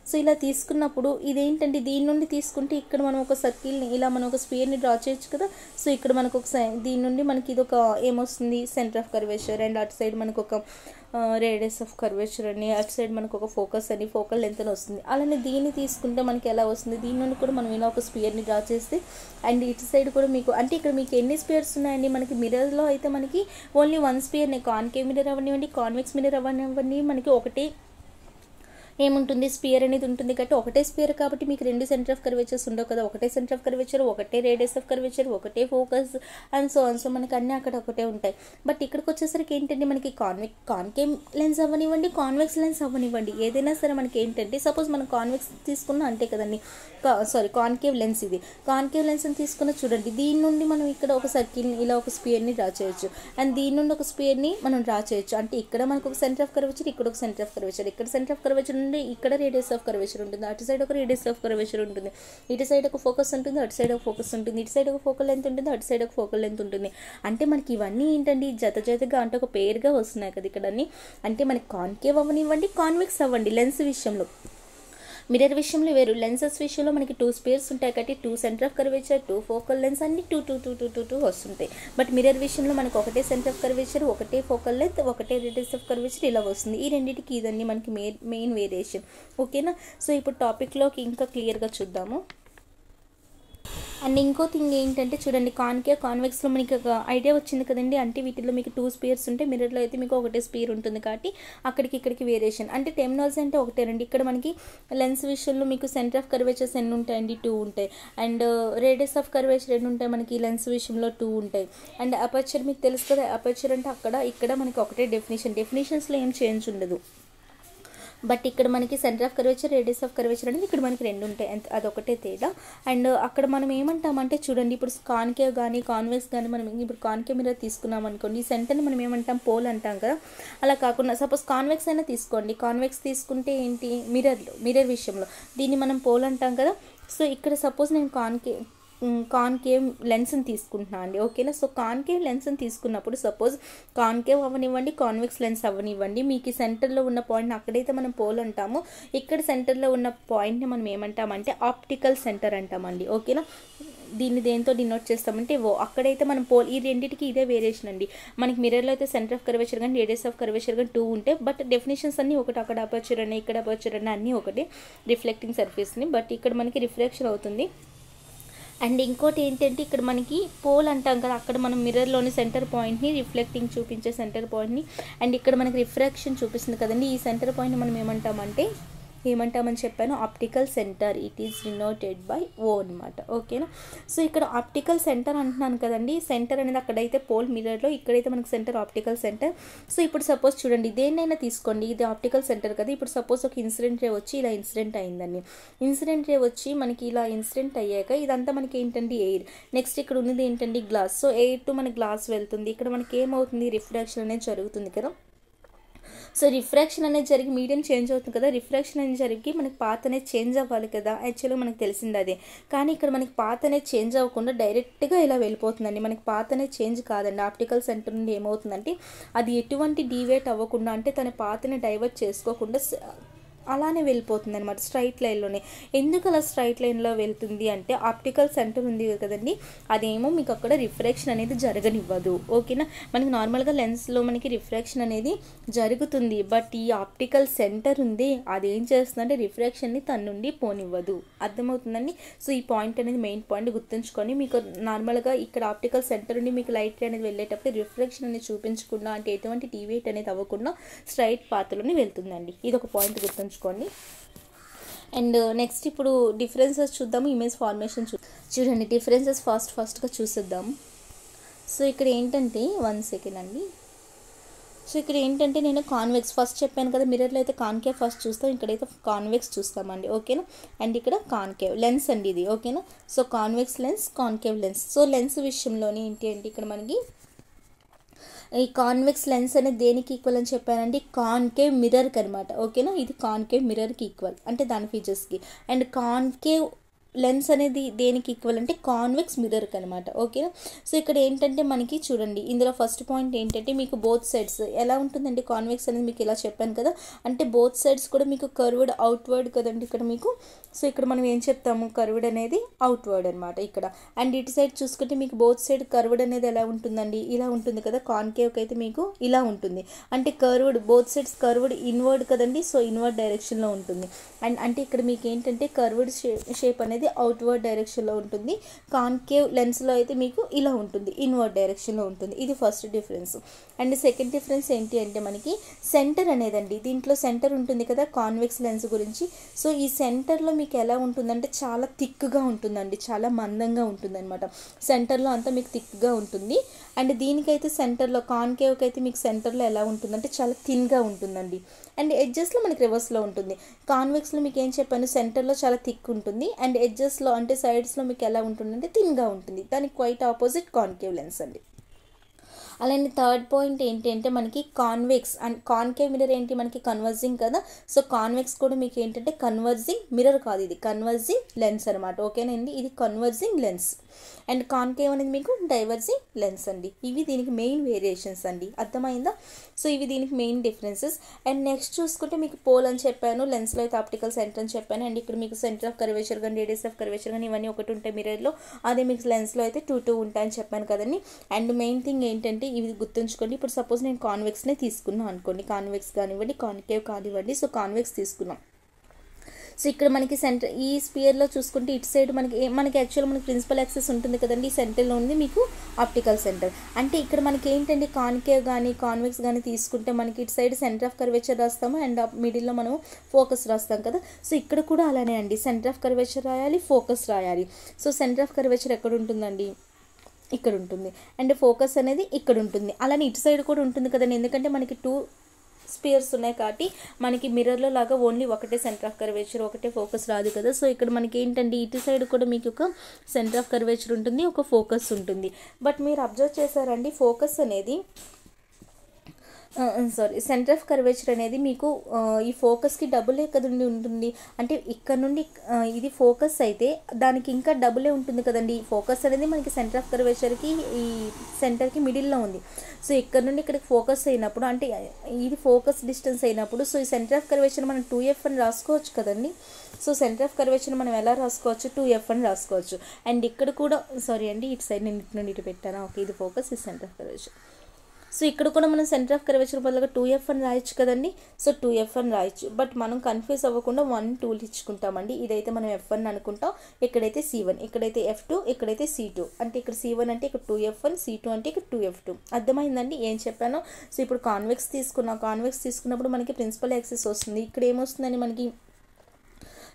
సో ఇలా తీసుకున్నప్పుడు ఇదేంటంటే దీని నుండి తీసుకుంటే ఇక్కడ మనం ఒక సర్కిల్ని ఇలా మనం ఒక స్పియర్ని డ్రా చేయొచ్చు కదా. సో ఇక్కడ మనకు ఒక దీని నుండి మనకి ఇది ఒక ఏమొస్తుంది, సెంటర్ ఆఫ్ కర్వేచర్, అండ్ అటు సైడ్ మనకు ఒక రేడియస్ ఆఫ్ కర్వేచర్ అని, అటు సైడ్ మనకు ఒక ఫోకస్ అని, ఫోకల్ లెంత్ అని వస్తుంది. అలానే దీన్ని తీసుకుంటే మనకి ఎలా వస్తుంది, దీని నుండి కూడా మనం ఇలా ఒక స్పియర్ని డ్రా చేస్తే, అండ్ ఇటు సైడ్ కూడా మీకు అంటే ఇక్కడ మీకు ఎన్ని స్పియర్స్ ఉన్నాయండి, మనకి మిర్రర్లో అయితే మనకి ఓన్లీ 1 స్పియర్ని, కాన్కేవ్ మిర్రర్ అవనివ్వండి కాన్వెక్స్ మిర్రర్ అవనివ్వండి మనకి ఒకటే ఏముంటుంది, స్పియర్ అనేది ఉంటుంది కాబట్టి ఒకటే స్పియర్ కాబట్టి మీకు 2 సెంటర్ ఆఫ్ కర్వేచర్స్ ఉండవు కదా. ఒకటే సెంటర్ ఆఫ్ కర్వేచర్, ఒకటే రేడియస్ ఆఫ్ కర్వేచర్, ఒకటే ఫోకస్ అండ్ సో మనకి అన్నీ అక్కడ ఒకటే ఉంటాయి. బట్ ఇక్కడికి వచ్చేసరికి ఏంటంటే మనకి కాన్కేవ్ లెన్స్ అవ్వనివ్వండి కాన్వెక్స్ లెన్స్ అవ్వనివ్వండి ఏదైనా సరే మనకి ఏంటంటే సపోజ్ మనం కాన్వెక్స్ తీసుకున్నా అంతే కదండి, కాన్కేవ్ లెన్స్. ఇది కాన్కేవ్ లెన్స్ని తీసుకున్న చూడండి, దీని నుండి మనం ఇక్కడ ఒక సర్కిల్ని ఇలా ఒక స్పియర్ని డ్రా చేయొచ్చు, అండ్ దీని నుండి ఒక స్పియర్ని మనం డ్రా చేయొచ్చు. అంటే ఇక్కడ మనకు ఒక సెంటర్ ఆఫ్ కర్వేచర్, ఇక్కడ ఒక సెంటర్ ఆఫ్ కర్వేచర్, ఇక్కడ సెంటర్ ఆఫ్ కర్వేచర్ నుండి ఇక్కడ రేడియస్ ఆఫ్ కర్వేచర్ ఉంటుంది, అటు సైడ్ ఒక రేడియస్ ఆఫ్ కర్వేచర్ ఉంటుంది, ఇటు సైడ్ ఒక ఫోకస్ ఉంటుంది, అటు సైడ్ ఒక ఫోకస్ ఉంటుంది, ఇటు సైడ్ ఒక ఫోకల్ లెంత్ ఉంటుంది, అటు సైడ్ ఒక ఫోకల్ లెంత్ ఉంటుంది. అంటే మనకి ఇవన్నీ ఏంటండి జతగా అంటే ఒక పేరుగా వస్తున్నాయి కదా ఇక్కడ అన్ని. అంటే మనకి కాన్కేవ్ అవ్వనివ్వండి కాన్వెక్స్ అవ్వండి లెన్స్ విషయంలో. మిర్రర్ విషయంలో వేరు, లెన్సెస్ విషయంలో మనకి 2 స్పియర్స్ ఉంటాయి కాబట్టి 2 centre of curvature, 2 focal lens అన్ని 2 వస్తుంటాయి. బట్ మిర్రర్ విషయంలో మనకి ఒకటే సెంటర్ ఆఫ్ కర్వేచర్, ఒకటే ఫోకల్ లెంత్, ఒకటే రేడియస్ ఆఫ్ కర్వేచర్ ఇలా వస్తుంది. ఈ రెండింటికి ఇదన్నీ మనకి మెయిన్ వేరియేషన్. ఓకేనా. సో ఇప్పుడు టాపిక్లోకి ఇంకా క్లియర్గా చూద్దాము. అండ్ ఇంకో థింగ్ ఏంటంటే చూడండి, కాన్కేవ్ కాన్వెక్స్లో మనకి ఒక ఐడియా వచ్చింది కదండి. అంటే వీటిలో మీకు 2 స్పియర్స్ ఉంటాయి, మిర్రర్లో అయితే మీకు ఒకటే స్పియర్ ఉంటుంది కాబట్టి అక్కడికి ఇక్కడికి వేరియేషన్. అంటే టెర్మినాలజీ అంటే ఒకటేనండి. ఇక్కడ మనకి లెన్స్ విషయంలో మీకు సెంటర్ ఆఫ్ కర్వేచర్స్ ఎన్ని ఉంటాయండి, 2 ఉంటాయి. అండ్ రేడియస్ ఆఫ్ కర్వేచర్ ఎన్ని ఉంటాయి మనకి లెన్స్ విషయంలో 2 ఉంటాయి. అండ్ అపర్చర్ మీకు తెలుసు కదా, అపర్చర్ అంటే ఇక్కడ మనకి ఒకటే డెఫినేషన్స్లో ఏం చేంజ్ ఉండదు. బట్ ఇక్కడ మనకి centre of curvature radius of curvature అనేది ఇక్కడ మనకి రెండు ఉంటాయి, అదొకటే తేడా. అండ్ అక్కడ మనం ఏమంటామంటే చూడండి, ఇప్పుడు కాన్కేవ్ కానీ కాన్వెక్స్ కానీ మనం ఇప్పుడు కాన్కేవ్ మిర్రర్ తీసుకున్నాం అనుకోండి, ఈ సెంటర్ని మనం ఏమంటాం పోల్ అంటాం కదా. అలా కాకుండా సపోజ్ కాన్వెక్స్ అయినా తీసుకోండి, కాన్వెక్స్ తీసుకుంటే ఏంటి మిర్రర్ విషయంలో దీన్ని మనం పోల్ అంటాం కదా. సో ఇక్కడ సపోజ్ నేను కాన్కేవ్ లెన్స్ని తీసుకుంటున్నాను అండి, ఓకేనా. సో కాన్కేవ్ లెన్స్ని తీసుకున్నప్పుడు సపోజ్ కాన్కేవ్ అవ్వనివ్వండి కాన్వెక్స్ లెన్స్ అవ్వనివ్వండి, మీకు సెంటర్లో ఉన్న పాయింట్ని అక్కడైతే మనం పోల్ అంటాము, ఇక్కడ సెంటర్లో ఉన్న పాయింట్ని మనం ఏమంటామంటే ఆప్టికల్ సెంటర్ అంటామండి, ఓకేనా. దీన్ని దేంతో డినోట్ చేస్తామంటే అక్కడైతే మనం పోల్, ఈ రెండింటికి ఇదే వేరియేషన్ అండి. మనకి మిర్రర్లో అయితే సెంటర్ ఆఫ్ కర్వేచర్ కానీ రేడియస్ ఆఫ్ కర్వేచర్ కానీ 2 ఉంటాయి, బట్ డెఫినేషన్స్ అన్నీ ఒకటి, అక్కడ అపర్చర్ అని ఇక్కడ అపర్చర్ అని అన్నీ ఒకటి రిఫ్లెక్టింగ్ సర్ఫేస్ని, బట్ ఇక్కడ మనకి రిఫ్లెక్షన్ అవుతుంది. అండ్ ఇంకోటి ఏంటంటే ఇక్కడ మనకి పోల్ అంటాం కదా, అక్కడ మనం మిర్రర్లోని సెంటర్ పాయింట్ని రిఫ్లెక్టింగ్ చూపించే సెంటర్ పాయింట్ని, అండ్ ఇక్కడ మనకి రిఫ్రాక్షన్ చూపిస్తుంది కదండి, ఈ సెంటర్ పాయింట్ని మనం ఏమంటామని చెప్పాను optical centre. It is denoted by O అనమాట, ఓకేనా. సో ఇక్కడ ఆప్టికల్ సెంటర్ అంటున్నాను కదండి, సెంటర్ అనేది అక్కడైతే పోల్ మిర్రర్లో, ఇక్కడైతే మనకి సెంటర్ ఆప్టికల్ సెంటర్. సో ఇప్పుడు సపోజ్ చూడండి, దేన్నైనా తీసుకోండి, ఇది ఆప్టికల్ సెంటర్ కదా. ఇప్పుడు సపోజ్ ఒక ఇన్సిడెంట్ రే వచ్చి ఇలా ఇన్సిడెంట్ అయిందండి, ఇన్సిడెంట్ రే వచ్చి మనకి ఇలా ఇన్సిడెంట్ అయ్యాక ఇదంతా మనకి ఏంటండి ఎయిర్, నెక్స్ట్ ఇక్కడ ఉన్నది ఏంటండి గ్లాస్. సో ఎయిర్ టు మనకి గ్లాస్ వెళ్తుంది, ఇక్కడ మనకి ఏమవుతుంది రిఫ్రాక్షన్ అనేది జరుగుతుంది కదా. సో రిఫ్రాక్షన్ అనేది జరిగి మీడియం చేంజ్ అవుతుంది కదా, రిఫ్రాక్షన్ అనేది జరిగి మనకి పాత్ అనేది చేంజ్ అవ్వాలి కదా, యాక్చువల్గా మనకు తెలిసింది అదే. కానీ ఇక్కడ మనకి పాత్ అనేది చేంజ్ అవ్వకుండా డైరెక్ట్గా ఇలా వెళ్ళిపోతుందండి, మనకి పాత్ అనేది చేంజ్ కాదండి. ఆప్టికల్ సెంటర్ నుండి ఏమవుతుందంటే అది ఎటువంటి డీవేట్ అవ్వకుండా, అంటే తన పాత్ని డైవర్ట్ చేసుకోకుండా అలానే వెళ్ళిపోతుంది అనమాట స్ట్రైట్ లైన్లోనే. ఎందుకు అలా స్ట్రైట్ లైన్లో వెళ్తుంది అంటే ఆప్టికల్ సెంటర్ ఉంది కదండి, అదేమో మీకు అక్కడ రిఫ్రాక్షన్ అనేది జరగనివ్వదు, ఓకేనా. మనకి నార్మల్గా లెన్స్లో మనకి రిఫ్రాక్షన్ అనేది జరుగుతుంది, బట్ ఈ ఆప్టికల్ సెంటర్ ఉంది అదేం చేస్తుందంటే రిఫ్రాక్షన్ని తన నుండి పోనివ్వదు, అర్థమవుతుందండి. సో ఈ పాయింట్ అనేది మెయిన్ పాయింట్ గుర్తుంచుకొని, మీకు నార్మల్గా ఇక్కడ ఆప్టికల్ సెంటర్ నుండి మీకు లైట్ అనేది వెళ్ళేటప్పుడు రిఫ్రాక్షన్ అనేది చూపించకుండా, అంటే ఎటువంటి డీవియేట్ అనేది అవ్వకుండా స్ట్రైట్ పాత్లోనే వెళ్తుందండి. ఇది ఒక పాయింట్ గుర్తుంచుకోండి. అండ్ నెక్స్ట్ ఇప్పుడు డిఫరెన్సెస్ చూద్దాము, ఇమేజ్ ఫార్మేషన్ చూడండి. డిఫరెన్సెస్ ఫాస్ట్గా చూసేద్దాము. సో ఇక్కడ ఏంటంటే 1 సెకండ్ అండి. సో ఇక్కడ ఏంటంటే నేను కాన్వెక్స్ ఫస్ట్ చెప్పాను కదా, మిర్రర్లో అయితే కాన్కేవ్ ఫస్ట్ చూస్తాం, ఇక్కడైతే కాన్వెక్స్ చూస్తామండి, ఓకేనా. అండ్ ఇక్కడ కాన్కేవ్ లెన్స్ అండి ఇది, ఓకేనా. So convex lens concave lens. So lens విషయంలోనే ఏంటి అంటే ఇక్కడ మనకి ఈ కాన్వెక్స్ లెన్స్ అనేది దేనికి ఈక్వల్ అని చెప్పానండి, కాన్కేవ్ మిర్రర్కి అనమాట, ఓకేనా. ఇది కాన్కేవ్ మిర్రర్కి ఈక్వల్ అంటే దాని ఫీచర్స్కి. అండ్ కాన్కేవ్ లెన్స్ అనేది దేనికి ఈక్వల్ అంటే కాన్వెక్స్ మిర్రర్కి అనమాట, ఓకేనా. సో ఇక్కడ ఏంటంటే మనకి చూడండి, ఇందులో ఫస్ట్ పాయింట్ ఏంటంటే మీకు బోత్ సైడ్స్ ఎలా ఉంటుందండి, కాన్వెక్స్ అనేది మీకు ఇలా చెప్పాను కదా, అంటే బోత్ సైడ్స్ కూడా మీకు కర్వ్డ్ అవుట్వర్డ్ కదండి ఇక్కడ మీకు. సో ఇక్కడ మనం ఏం చెప్తాము, కర్వ్డ్ అనేది అవుట్వర్డ్ అనమాట ఇక్కడ. అండ్ ఇటు సైడ్ చూసుకుంటే మీకు బోత్ సైడ్ కర్వ్డ్ అనేది ఎలా ఉంటుందండి, ఇలా ఉంటుంది కదా. కాన్కేవ్కి అయితే మీకు ఇలా ఉంటుంది, అంటే curved both sides curved inward కదండి, సో ఇన్వర్డ్ డైరెక్షన్లో ఉంటుంది. అండ్ అంటే ఇక్కడ మీకు ఏంటంటే కర్వ్డ్ షేప్ అనేది అవుట్వర్డ్ డైరెక్షన్లో ఉంటుంది, కాన్కేవ్ లెన్స్లో అయితే మీకు ఇలా ఉంటుంది ఇన్వర్డ్ డైరెక్షన్లో ఉంటుంది. ఇది first difference. And second difference ఏంటి అంటే మనకి సెంటర్ అనేదండి, దీంట్లో సెంటర్ ఉంటుంది కదా కాన్వెక్స్ లెన్స్ గురించి. సో ఈ సెంటర్లో మీకు ఎలా ఉంటుందంటే చాలా థిక్గా ఉంటుందండి, చాలా మందంగా ఉంటుంది అనమాట, సెంటర్లో అంతా మీకు థిక్గా ఉంటుంది. అండ్ దీనికైతే సెంటర్లో కాన్కేవ్కి అయితే మీకు సెంటర్లో ఎలా ఉంటుందంటే చాలా థిన్గా ఉంటుందండి. అండ్ ఎడ్జెస్లో మనకి రివర్స్లో ఉంటుంది. కాన్వెక్స్లో మీకు ఏం చెప్పాను, సెంటర్లో చాలా థిక్ ఉంటుంది, అండ్ ఎడ్జెస్లో అంటే సైడ్స్లో మీకు ఎలా ఉంటుందంటే థిన్గా ఉంటుంది. దానికి క్వైట్ ఆపోజిట్ కాన్కేవ్ లెన్స్ అండి. అలానే థర్డ్ పాయింట్ ఏంటి అంటే మనకి కాన్వెక్స్ అండ్ కాన్కేవ్ మిర్రర్ ఏంటి మనకి కన్వర్జింగ్ కదా. సో కాన్వెక్స్ కూడా మీకు ఏంటంటే కన్వర్జింగ్ మిర్రర్ కాదు, ఇది కన్వర్జింగ్ లెన్స్ అనమాట, ఓకేనండి. ఇది కన్వర్జింగ్ లెన్స్. అండ్ కాన్కేవ్ అనేది మీకు డైవర్జింగ్ లెన్స్ అండి. ఇవి దీనికి మెయిన్ వేరియేషన్స్ అండి, అర్థమైందా. సో ఇవి దీనికి మెయిన్ డిఫరెన్సెస్. అండ్ నెక్స్ట్ చూసుకుంటే మీకు పోల్ అని చెప్పాను, లెన్స్లో అయితే ఆప్టికల్ సెంటర్ అని చెప్పాను. అండ్ ఇక్కడ మీకు సెంటర్ ఆఫ్ కర్వేచర్ కానీ రేడియస్ ఆఫ్ కర్వేచర్ కానీ ఇవన్నీ ఒకటి ఉంటాయి మిర్రర్లో, అదే మీకు లెన్స్లో అయితే 2 ఉంటాయని చెప్పాను కదండి. అండ్ మెయిన్ థింగ్ ఏంటంటే ఇవి గుర్తుంచుకోండి. ఇప్పుడు సపోజ్ నేను కాన్వెక్స్నే తీసుకున్నాను అనుకోండి, కాన్వెక్స్ కానివ్వండి కాన్కేవ్ కానివ్వండి, సో కాన్వెక్స్ తీసుకున్నాం. సో ఇక్కడ మనకి సెంటర్ ఈ స్పియర్లో చూసుకుంటే ఇటు సైడ్ మనకి యాక్చువల్ మనకి ప్రిన్సిపల్ యాక్సెస్ ఉంటుంది కదండి, ఈ సెంటర్లో ఉంది మీకు ఆప్టికల్ సెంటర్. అంటే ఇక్కడ మనకి ఏంటంటే కాన్కేవ్ కానీ కాన్వెక్స్ కానీ తీసుకుంటే మనకి ఇటు సైడ్ సెంటర్ ఆఫ్ కర్వేచర్ రాస్తాము, అండ్ మిడిల్లో మనం ఫోకస్ రాస్తాం కదా. సో ఇక్కడ కూడా అలానే అండి, సెంటర్ ఆఫ్ కర్వేచర్ రాయాలి, ఫోకస్ రాయాలి. సో సెంటర్ ఆఫ్ కర్వేచర్ ఎక్కడ ఉంటుందండి, ఇక్కడ ఉంటుంది, అండ్ ఫోకస్ అనేది ఇక్కడ ఉంటుంది. అలానే ఇటు సైడ్ కూడా ఉంటుంది కదండి, ఎందుకంటే మనకి 2 స్పియర్స్ ఉన్నాయి కాబట్టి మనకి మిర్రర్లో లాగా ఓన్లీ ఒకటే సెంటర్ ఆఫ్ కర్వేచర్, ఒకటే ఫోకస్ రాదు కదా. సో ఇక్కడ మనకి ఏంటంటే ఇటు సైడ్ కూడా మీకు ఒక సెంటర్ ఆఫ్ కర్వేచర్ ఉంటుంది, ఒక ఫోకస్ ఉంటుంది. బట్ మీరు అబ్జర్వ్ చేశారండి, ఫోకస్ అనేది సెంటర్ ఆఫ్ కర్వేచర్ అనేది మీకు ఈ ఫోకస్కి డబులే కదండి ఉంటుంది. అంటే ఇక్కడ నుండి ఇది ఫోకస్ అయితే దానికి ఇంకా డబులే ఉంటుంది కదండి. ఫోకస్ అనేది మనకి సెంటర్ ఆఫ్ కర్వేచర్కి ఈ సెంటర్కి మిడిల్లో ఉంది. సో ఇక్కడ నుండి ఇక్కడికి ఫోకస్ అయినప్పుడు అంటే ఇది ఫోకస్ డిస్టెన్స్ అయినప్పుడు సో ఈ సెంటర్ ఆఫ్ కర్వేచర్ మనం 2F అని రాసుకోవచ్చు కదండి. సో సెంటర్ ఆఫ్ కర్వేచర్ మనం ఎలా రాసుకోవచ్చు, 2F అని రాసుకోవచ్చు. అండ్ ఇక్కడ కూడా సారీ అండి, ఇటు సైడ్ నేను ఇటు నుండి ఇటు పెట్టాను. ఓకే, ఇది ఫోకస్, ఇది సెంటర్ ఆఫ్ కర్వేచర్. సో ఇక్కడ కూడా మనం సెంటర్ ఆఫ్ కర్వేచర్ బదులుగా 2F అని రాయొచ్చు కదండి. సో 2F అని రాయొచ్చు. బట్ మనం కన్ఫ్యూజ్ అవ్వకుండా 1, 2 ఇచ్చుకుంటామండి. ఇదైతే మనం F1 అనుకుంటాం, ఇక్కడైతే C1, ఇక్కడైతే F2, ఇక్కడైతే C2. అంటే ఇక్కడ C1 అంటే ఇక్కడ 2F1, C2 అంటే ఇక్కడ 2F2. అర్థమైందండి ఏం చెప్పానో. సో ఇప్పుడు కాన్వెక్స్ తీసుకున్నప్పుడు మనకి ప్రిన్సిపల్ యాక్సిస్ వస్తుంది. ఇక్కడ ఏమొస్తుందని మనకి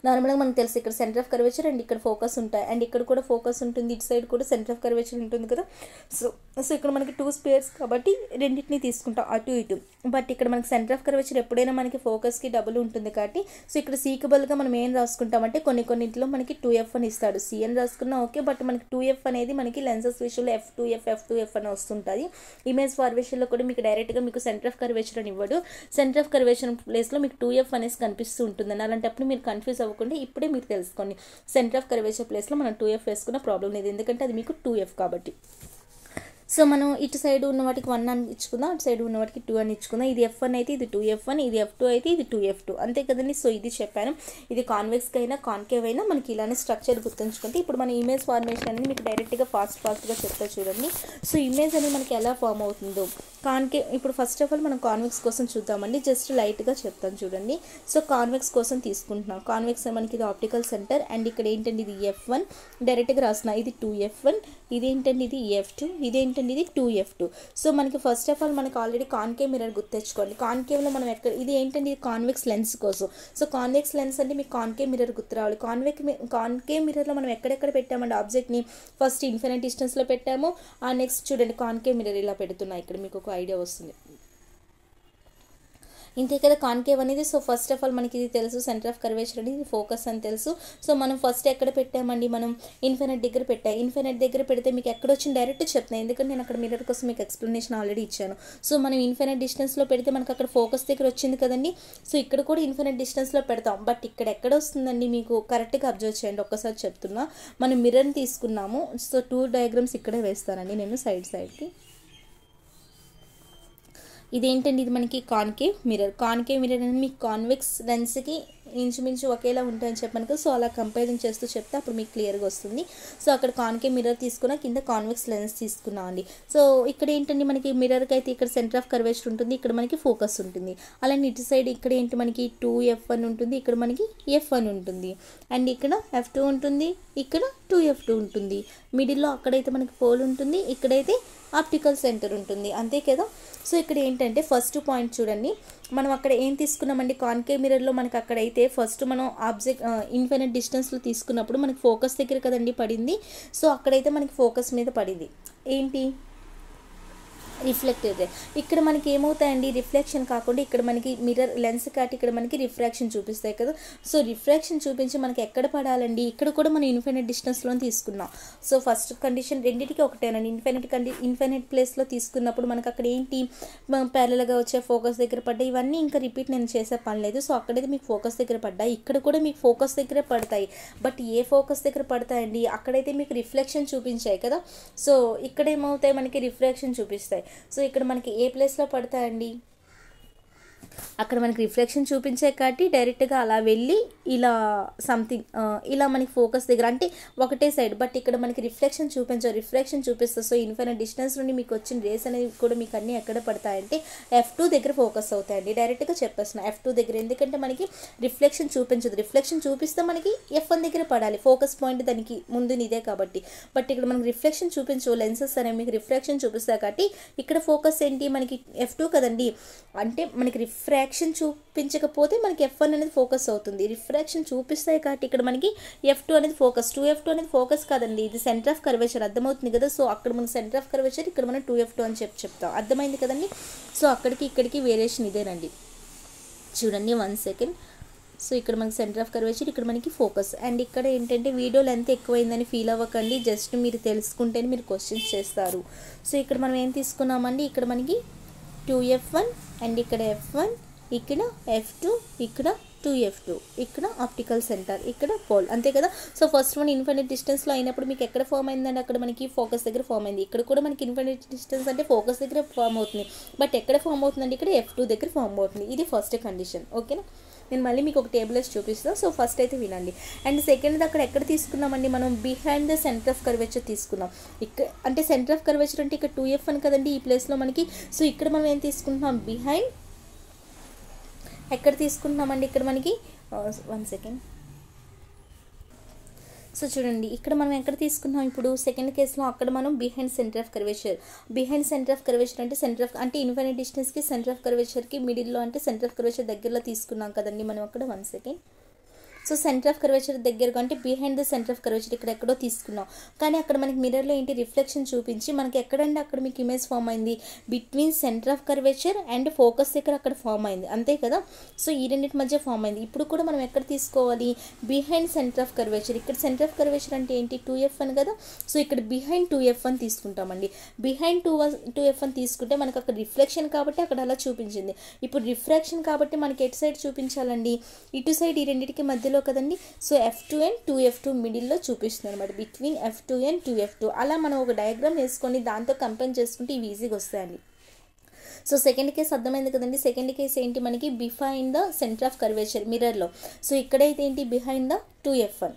నార్మల్గా మనకు తెలుసు ఇక్కడ సెంటర్ ఆఫ్ కర్వేచర్ అండ్ ఇక్కడ ఫోకస్ ఉంటాయి, అండ్ ఇక్కడ కూడా ఫోకస్ ఉంటుంది, ఇటు సైడ్ కూడా సెంటర్ ఆఫ్ కర్వేచర్ ఉంటుంది కదా. సో ఇక్కడ మనకి 2 స్పేర్స్ కాబట్టి రెండింటిని తీసుకుంటాం అటు ఇటు. బట్ ఇక్కడ మనకి సెంటర్ ఆఫ్ కర్వేచర్ ఎప్పుడైనా మనకి ఫోకస్కి డబుల్ ఉంటుంది కాబట్టి సో ఇక్కడ సీకి బదులుగా మనం ఏం రాసుకుంటామంటే కొన్నింటిలో మనకి 2F అని ఇస్తాడు, C అని రాసుకున్నా ఓకే. బట్ మనకి 2F అనేది మనకి లెన్సెస్ విషయంలో F2F అని వస్తుంటుంది. ఇమేజ్ ఫార్మేషన్లో కూడా మీకు డైరెక్ట్గా మీకు సెంటర్ ఆఫ్ కర్వేచర్ అని ఇవ్వడు. సెంటర్ ఆఫ్ కర్వేచర్ ప్లేస్లో మీకు 2F అనేసి కనిపిస్తూ ఉంటుందని. అలాంటప్పుడు మీరు కన్ఫ్యూజ్ అవ్వకుండా ఇప్పుడే మీరు తెలుసుకోండి, సెంటర్ ఆఫ్ కర్వేచర్ ప్లేస్లో మనం 2F వేసుకున్న ప్రాబ్లం లేదు, ఎందుకంటే అది మీకు 2F కాబట్టి. సో మనం ఇటు సైడ్ ఉన్న వాటికి 1 అని ఇచ్చుకుందాం, అటు సైడ్ ఉన్న వాటికి 2 అని ఇచ్చుకుందాం. ఇది F1 అయితే ఇది 2F1, ఇది F2 అయితే ఇది 2F2, అంతే కదండి. సో ఇది చెప్పాను. ఇది కాన్వెక్స్కి అయినా కాన్కేవ్ అయినా మనకి ఇలానే స్ట్రక్చర్ గుర్తుంచుకుంటే ఇప్పుడు మన ఇమేజ్ ఫార్మేషన్ అనేది మీకు డైరెక్ట్గా ఫాస్ట్గా చెప్తా చూడండి. సో ఇమేజ్ అనేది మనకి ఎలా ఫామ్ అవుతుందో కాన్కేవ్. ఇప్పుడు ఫస్ట్ ఆఫ్ ఆల్ మనం కాన్వెక్స్ కోసం చూద్దామండి, జస్ట్ లైట్గా చెప్తాను చూడండి. సో కాన్వెక్స్ కోసం తీసుకుంటున్నాం. కాన్వెక్స్ మనకి ఇది ఆప్టికల్ సెంటర్, అండ్ ఇక్కడ ఏంటండి ఇది F1 డైరెక్ట్గా రాసిన, ఇది 2F1, ఇదేంటండి ఇది F2, ఇదేంటండి ఇది 2F2. సో మనకి ఫస్ట్ ఆఫ్ ఆల్ మనకి ఆల్రెడీ కాన్కేవ్ మిర్రర్ గుర్తెచ్చుకోండి. కాన్కేవ్లో మనం ఎక్కడ ఇది ఏంటండి ఇది కాన్వెక్స్ లెన్స్ కోసం. సో కాన్వెక్స్ లెన్స్ అంటే మీకు కాన్కేవ్ మిర్రర్ గుర్తు రావాలి. కాన్కేవ్ మిర్రర్లో మనం ఎక్కడెక్కడ పెట్టామండి ఆబ్జెక్ట్ని, ఫస్ట్ ఇన్ఫినిట్ డిస్టెన్స్లో పెట్టాము. నెక్స్ట్ చూడండి కాన్కేవ్ మిర్రర్ ఇలా పెడుతున్నాయి, ఇక్కడ మీకు ఒక ఐడియా వస్తుంది. ఇంతే కదా కాన్కేవ్ అనేది. సో ఫస్ట్ ఆఫ్ ఆల్ మనకి ఇది తెలుసు, సెంటర్ ఆఫ్ కర్వేచర్ అనేది ఫోకస్ అని తెలుసు. సో మనం ఫస్ట్ ఎక్కడ పెట్టామండి, మనం ఇన్ఫినిట్ దగ్గర పెట్టాం. ఇన్ఫినిట్ దగ్గర పెడితే మీకు ఎక్కడ వచ్చింది డైరెక్ట్ చెప్తాను, ఎందుకంటే నేను అక్కడ మిర్రర్ కోసం మీకు ఎక్స్ప్లెనేషన్ ఆల్రెడీ ఇచ్చాను. సో మనం ఇన్ఫినిట్ డిస్టెన్స్లో పెడితే మనకు అక్కడ ఫోకస్ దగ్గర వచ్చింది కదండి. సో ఇక్కడ కూడా ఇన్ఫినిట్ డిస్టెన్స్లో పెడతాం. బట్ ఇక్కడ ఎక్కడ వస్తుందండి మీకు కరెక్ట్గా అబ్జర్వ్ చేయండి, ఒక్కసారి చెప్తున్నా. మనం మిర్రర్ని తీసుకున్నాము. సో 2 డయాగ్రామ్స్ ఇక్కడే వేస్తానండి నేను సైడ్కి. ఇదేంటండి ఇది మనకి కాన్కేవ్ మిర్రర్. కాన్కేవ్ మిర్రర్ అనేది మీకు కాన్వెక్స్ లెన్స్కి ఇంచుమించు ఒకేలా ఉంటాయని చెప్పాను కదా. సో అలా కంపేరింగ్ చేస్తూ చెప్తే అప్పుడు మీకు క్లియర్గా వస్తుంది. సో అక్కడ కాన్కేవ్ మిర్రర్ తీసుకున్నా, కింద కాన్వెక్స్ లెన్స్ తీసుకున్నా అండి. సో ఇక్కడ ఏంటండి మనకి మిర్రర్కి అయితే ఇక్కడ సెంటర్ ఆఫ్ కర్వేచర్ ఉంటుంది, ఇక్కడ మనకి ఫోకస్ ఉంటుంది. అలానే ఇటు సైడ్ ఇక్కడ ఏంటి మనకి 2F1 ఉంటుంది, ఇక్కడ మనకి F1 ఉంటుంది, అండ్ ఇక్కడ F2 ఉంటుంది, ఇక్కడ 2F2 ఉంటుంది. మిడిల్లో అక్కడైతే మనకి పోల్ ఉంటుంది, ఇక్కడైతే ఆప్టికల్ సెంటర్ ఉంటుంది, అంతే కదా. సో ఇక్కడ ఏంటంటే ఫస్ట్ పాయింట్ చూడండి, మనం అక్కడ ఏం తీసుకున్నామండి కాన్కేవ్ మిర్రర్లో మనకి అక్కడైతే ఫస్ట్ మనం ఆబ్జెక్ట్ ఇన్ఫినిట్ డిస్టెన్స్లో తీసుకున్నప్పుడు మనకి ఫోకస్ దగ్గర కదండి పడింది. సో అక్కడైతే మనకి ఫోకస్ మీద పడింది ఏంటి రిఫ్లెక్టెడ్. ఇక్కడ మనకి ఏమవుతాయండి రిఫ్లెక్షన్ కాకుండా ఇక్కడ మనకి మిర్రర్ లెన్స్ కాటి ఇక్కడ మనకి రిఫ్రాక్షన్ చూపిస్తాయి కదా. సో రిఫ్రాక్షన్ చూపించి మనకి ఎక్కడ పడాలండి, ఇక్కడ కూడా మనం ఇన్ఫినిట్ డిస్టెన్స్లో తీసుకున్నాం. సో ఫస్ట్ కండిషన్ రెండింటికి ఒకటేనండి. ఇన్ఫినిట్ ప్లేస్లో తీసుకున్నప్పుడు మనకి అక్కడ ఏంటి ప్యారలల్గా వచ్చే ఫోకస్ దగ్గర పడ్డాయి. ఇవన్నీ ఇంకా రిపీట్ నేను చేసే పని లేదు. సో అక్కడైతే మీకు ఫోకస్ దగ్గర పడ్డాయి, ఇక్కడ కూడా మీకు ఫోకస్ దగ్గరే పడతాయి. బట్ ఏ ఫోకస్ దగ్గర పడతాయండి, అక్కడైతే మీకు రిఫ్లెక్షన్ చూపించాయి కదా. సో ఇక్కడ ఏమవుతాయి మనకి రిఫ్రాక్షన్ చూపిస్తాయి. సో ఇక్కడ మనకి ఏ ప్లేస్లో పడతాయండి, అక్కడ మనకి రిఫ్లెక్షన్ చూపించే కాబట్టి డైరెక్ట్గా అలా వెళ్ళి ఇలా సంథింగ్ ఇలా మనకి ఫోకస్ దగ్గర అంటే ఒకటే సైడ్. బట్ ఇక్కడ మనకి రిఫ్లెక్షన్ చూపిస్తుంది. సో ఇన్ఫినిట్ డిస్టెన్స్ నుండి మీకు వచ్చిన రేస్ అనేవి కూడా మీకు అన్నీ ఎక్కడ పడతాయంటే F2 దగ్గర ఫోకస్ అవుతాయండి. డైరెక్ట్గా చెప్పేస్తున్నా F2 దగ్గర, ఎందుకంటే మనకి రిఫ్లెక్షన్ చూపించదు. రిఫ్లెక్షన్ చూపిస్తే మనకి F1 దగ్గర పడాలి, ఫోకస్ పాయింట్ దానికి ముందు ఇదే కాబట్టి. బట్ ఇక్కడ మనకి రిఫ్లెక్షన్ చూపించు, లెన్సెస్ అనేవి మీకు రిఫ్రాక్షన్ చూపిస్తాయి కాబట్టి ఇక్కడ ఫోకస్ ఏంటి మనకి F2 కదండి. అంటే మనకి రిఫ్రాక్షన్ చూపించకపోతే మనకి F1 అనేది ఫోకస్ అవుతుంది. రిఫ్రాక్షన్ చూపిస్తాయి కాబట్టి ఇక్కడ మనకి F2 అనేది ఫోకస్. 2F2 అనేది ఫోకస్ కాదండి, ఇది సెంటర్ ఆఫ్ కర్వేచర్, అర్థమవుతుంది కదా. సో అక్కడ మనకి సెంటర్ ఆఫ్ కర్వేచర్, ఇక్కడ మనం 2F2 అని చెప్తాం, అర్థమైంది కదండి. సో అక్కడికి ఇక్కడికి వేరియేషన్ ఇదేనండి. చూడండి 1 సెకండ్. సో ఇక్కడ మనకి సెంటర్ ఆఫ్ కర్వేచర్, ఇక్కడ మనకి ఫోకస్. అండ్ ఇక్కడ ఏంటంటే వీడియో లెంత్ ఎక్కువైందని ఫీల్ అవ్వకండి, జస్ట్ మీరు తెలుసుకుంటేనే మీరు క్వశ్చన్స్ చేస్తారు. సో ఇక్కడ మనం ఏం తీసుకున్నామండి, ఇక్కడ మనకి 2f1 అండ్ ఇక్కడ f1, ఇక్కడ f2, ఇక్కడ 2f2, ఇక్కడ ఆప్టికల్ సెంటర్, ఇక్కడ పోల్, అంతే కదా. సో ఫస్ట్ వన్ ఇన్ఫినిట్ డిస్టెన్స్లో అయినప్పుడు మీకు ఎక్కడ ఫామ్ అయిందండి, అక్కడ మనకి ఫోకస్ దగ్గర ఫామ్ అయింది. ఇక్కడ కూడా మనకి ఇన్ఫినిట్ డిస్టెన్స్ అంటే ఫోకస్ దగ్గర ఫామ్ అవుతుంది, బట్ ఎక్కడ ఫామ్ అవుతుందండి, ఇక్కడ f2 దగ్గర ఫామ్ అవుతుంది. ఇది ఫస్ట్ కండిషన్, ఓకేనా. నేను మళ్ళీ మీకు ఒక టేబుల్ వేసి చూపిస్తాను. సో ఫస్ట్ అయితే వినండి. అండ్ సెకండ్ అక్కడ ఎక్కడ తీసుకున్నామండి, మనం behind the centre of curvature తీసుకున్నాం. ఇక్కడ అంటే సెంటర్ ఆఫ్ కర్వేచర్ అంటే ఇక్కడ 2f1 కదండి ఈ ప్లేస్లో మనకి. సో ఇక్కడ మనం ఏం తీసుకుంటున్నాం, బిహైండ్ ఎక్కడ తీసుకుంటున్నామండి, ఇక్కడ మనకి 1 సెకండ్. సో చూడండి ఇక్కడ మనం ఎక్కడ తీసుకున్నాం, ఇప్పుడు సెకండ్ కేసులో అక్కడ మనం behind centre of curvature. Behind centre of curvature అంటే సెంటర్ ఆఫ్ అంటే ఇన్ఫినిట్ డిస్టెన్స్కి సెంటర్ ఆఫ్ కర్వేచర్కి మిడిల్లో అంటే సెంటర్ ఆఫ్ కర్వేచర్ దగ్గరలో తీసుకున్నాం కదండి మనం అక్కడ. 1 second. So centre of curvature దగ్గరగా అంటే behind the centre of curvature ఇక్కడ ఎక్కడో తీసుకున్నాం, కానీ అక్కడ మనకి మిర్రర్లో ఏంటి రిఫ్లెక్షన్ చూపించి మనకి ఎక్కడంటే అక్కడ మీకు ఇమేజ్ ఫామ్ అయింది between centre of curvature and focus దగ్గర అక్కడ ఫామ్ అయింది, అంతే కదా. సో ఈ రెండింటి మధ్య ఫామ్ అయింది. ఇప్పుడు కూడా మనం ఎక్కడ తీసుకోవాలి, బిహైండ్ సెంటర్ ఆఫ్ కర్వేచర్. ఇక్కడ సెంటర్ ఆఫ్ కర్వేచర్ అంటే ఏంటి, 2f1 కదా. సో ఇక్కడ బిహైండ్ 2f1 తీసుకుంటామండి. బిహైండ్ 2f1 తీసుకుంటే మనకు అక్కడ రిఫ్లెక్షన్ కాబట్టి అక్కడ అలా చూపించింది. ఇప్పుడు రిఫ్రాక్షన్ కాబట్టి మనకి ఎటు సైడ్ చూపించాలండి, ఇటు సైడ్, ఈ రెండింటికి మధ్యలో కదండి. సో f2 అండ్ 2f2 మిడిల్లో చూపిస్తుంది అనమాట, బిట్వీన్ f2 అండ్ 2f2. అలా మనం ఒక డయాగ్రామ్ వేసుకొని దాంతో కంపేర్ చేసుకుంటే ఇవి ఈజీగా వస్తాయండి. సో సెకండ్ కేసు అర్థమైంది కదండి. సెకండ్ కేసు ఏంటి, మనకి behind the centre of curvature మిర్రర్లో. సో ఇక్కడైతే ఏంటి, బిహైండ్ ద 2f1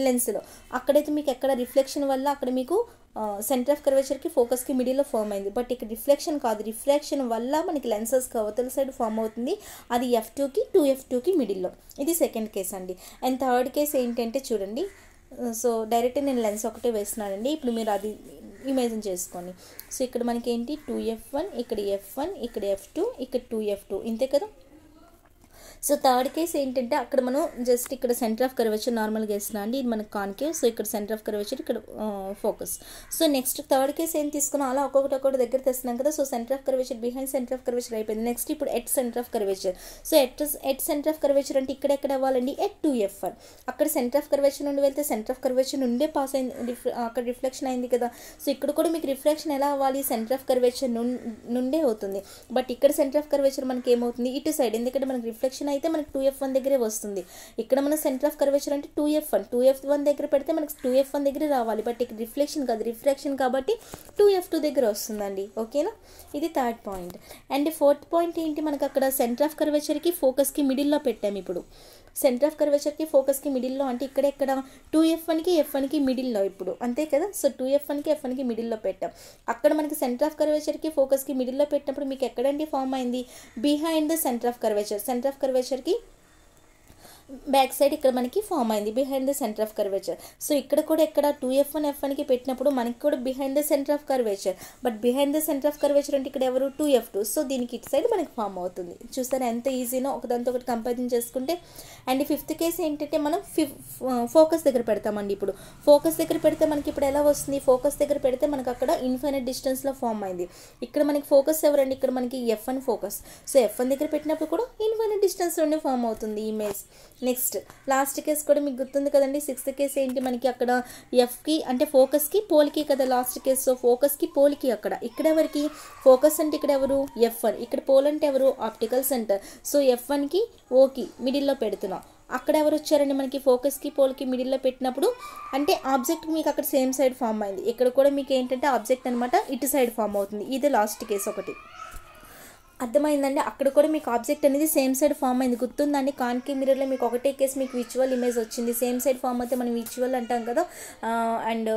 లెన్స్లో. అక్కడైతే మీకు ఎక్కడ రిఫ్లెక్షన్ వల్ల అక్కడ మీకు సెంటర్ ఆఫ్ కర్వేచర్కి ఫోకస్కి మిడిల్లో ఫామ్ అయింది, బట్ ఇక్కడ రిఫ్లెక్షన్ కాదు, రిఫ్రాక్షన్ వల్ల మనకి లెన్సెస్కి అవతల సైడ్ ఫామ్ అవుతుంది, అది f2కి 2f2కి మిడిల్లో. ఇది సెకండ్ కేసు అండి. అండ్ థర్డ్ కేసు ఏంటంటే చూడండి, సో డైరెక్ట్ నేను లెన్స్ ఒకటే వేస్తున్నానండి, ఇప్పుడు మీరు అది ఇమేజిన్ చేసుకోండి. సో ఇక్కడ మనకి ఏంటి 2f1, ఇక్కడ f1, ఇక్కడ f2, ఇక్కడ 2f2, ఇంతే కదా. సో థర్డ్ కేసు ఏంటంటే అక్కడ మనం జస్ట్ ఇక్కడ సెంటర్ ఆఫ్ కర్వేచర్ నార్మల్గా వేస్తున్నా అండి, ఇది మనకు కాన్కేవ్. సో ఇక్కడ సెంటర్ ఆఫ్ కర్వేచర్, ఇక్కడ focus. So next third case ఏం తీసుకున్నాం, అలా ఒక్కొక్కటి దగ్గర తెస్తున్నాం కదా. So centre of curvature, behind centre of curvature అయిపోయింది. నెక్స్ట్ ఇప్పుడు at centre of curvature. So at centre of curvature అంటే ఇక్కడ ఎక్కడ అవ్వాలండి, ఎట్ 2f1. అక్కడ సెంటర్ ఆఫ్ కర్వేచర్ నుండి వెళ్తే సెంటర్ ఆఫ్ కర్వేచర్ నుండే పాస్ అయింది, అక్కడ రిఫ్లెక్షన్ అయింది కదా. సో ఇక్కడ కూడా మీకు రిఫ్లెక్షన్ ఎలా అవ్వాలి, సెంటర్ ఆఫ్ కర్వేచర్ నుండే అవుతుంది, బట్ ఇక్కడ సెంటర్ ఆఫ్ కర్వేచర్ మనకి ఏమవుతుంది, ఇటు సైడ్, ఎందుకంటే మనకి రిఫ్లెక్షన్ అయితే మనకి 2f1 దగ్గరే వస్తుంది. ఇక్కడ మన సెంటర్ ఆఫ్ కర్వేచర్ అంటే 2f1 దగ్గర పెడితే మనకి 2f1 దగ్గరే రావాలి, బట్ ఇక్కడ రిఫ్లెక్షన్ కాదు, రిఫ్రాక్షన్ కాబట్టి 2f2 దగ్గర వస్తుందండి, ఓకేనా. ఇది third point. And fourth point ఏంటి, మనకు అక్కడ సెంటర్ ఆఫ్ కర్వేచర్కి ఫోకస్కి మిడిల్లో పెట్టాము. ఇప్పుడు సెంటర్ ఆఫ్ కర్వేచర్కి ఫోకస్కి మిడిల్లో అంటే ఇక్కడ 2f1కి f1కి మిడిల్లో ఇప్పుడు, అంతే కదా. సో 2f1కి f1కి మిడిల్లో పెట్టాం. అక్కడ మనకి సెంటర్ ఆఫ్ కర్వేచర్కి ఫోకస్కి మిడిల్లో పెట్టినప్పుడు మీకు ఎక్కడండి ఫామ్ అయింది, behind the centre of curvature. Centre of కర్వేచర్కి బ్యాక్ సైడ్ ఇక్కడ మనకి ఫామ్ అయింది, behind the centre of curvature. So ఇక్కడ కూడా ఇక్కడ 2f1 f1కి పెట్టినప్పుడు మనకి కూడా behind the centre of curvature, but behind the centre of curvature అంటే ఇక్కడ ఎవరు 2f2. సో దీనికి ఇటు సైడ్ మనకి ఫామ్ అవుతుంది. చూస్తారా ఎంత ఈజీనో, ఒకదాంతో ఒకటి కంపారిజన్ చేసుకుంటే. అండ్ ఫిఫ్త్ కేసు ఏంటంటే మనం ఫోకస్ దగ్గర పెడతామండి. ఇప్పుడు ఫోకస్ దగ్గర పెడితే మనకి ఇప్పుడు ఎలా వస్తుంది, ఫోకస్ దగ్గర పెడితే మనకి అక్కడ ఇన్ఫైనైట్ డిస్టెన్స్లో ఫామ్ అయింది. ఇక్కడ మనకి ఫోకస్ ఎవరండి, ఇక్కడ మనకి f1 ఫోకస్. సో f1 దగ్గర పెట్టినప్పుడు కూడా ఇన్ఫైనైట్ డిస్టెన్స్లోనే ఫామ్ అవుతుంది ఇమేజ్. నెక్స్ట్ లాస్ట్ కేసు కూడా మీకు గుర్తుంది కదండి. సిక్స్త్ కేసు ఏంటి, మనకి అక్కడ ఎఫ్కి అంటే ఫోకస్కి పోల్కి కదా లాస్ట్ కేసు. సో ఫోకస్కి పోల్కి అక్కడ, ఇక్కడ ఎవరికి ఫోకస్ అంటే ఇక్కడ ఎవరు f1, ఇక్కడ పోల్ అంటే ఎవరు ఆప్టికల్ సెంటర్. సో f1కి ఓకి మిడిల్లో పెడుతున్నాం. అక్కడ ఎవరు వచ్చారండి, మనకి ఫోకస్కి పోల్కి మిడిల్లో పెట్టినప్పుడు అంటే ఆబ్జెక్ట్ మీకు అక్కడ సేమ్ సైడ్ ఫామ్ అయింది. ఇక్కడ కూడా మీకు ఏంటంటే ఆబ్జెక్ట్ అనమాట ఇటు సైడ్ ఫామ్ అవుతుంది. ఇది లాస్ట్ కేసు ఒకటి, అర్థమైందండి. అక్కడ కూడా మీకు ఆబ్జెక్ట్ అనేది సేమ్ సైడ్ ఫామ్ అయింది, గుర్తుందండి. కాన్కేవ్ మిర్రర్లో మీకు ఒకటే కేసు మీకు విజువల్ ఇమేజ్ వచ్చింది, సేమ్ సైడ్ ఫామ్ అయితే మనం విజువల్ అంటాం కదా. అండ్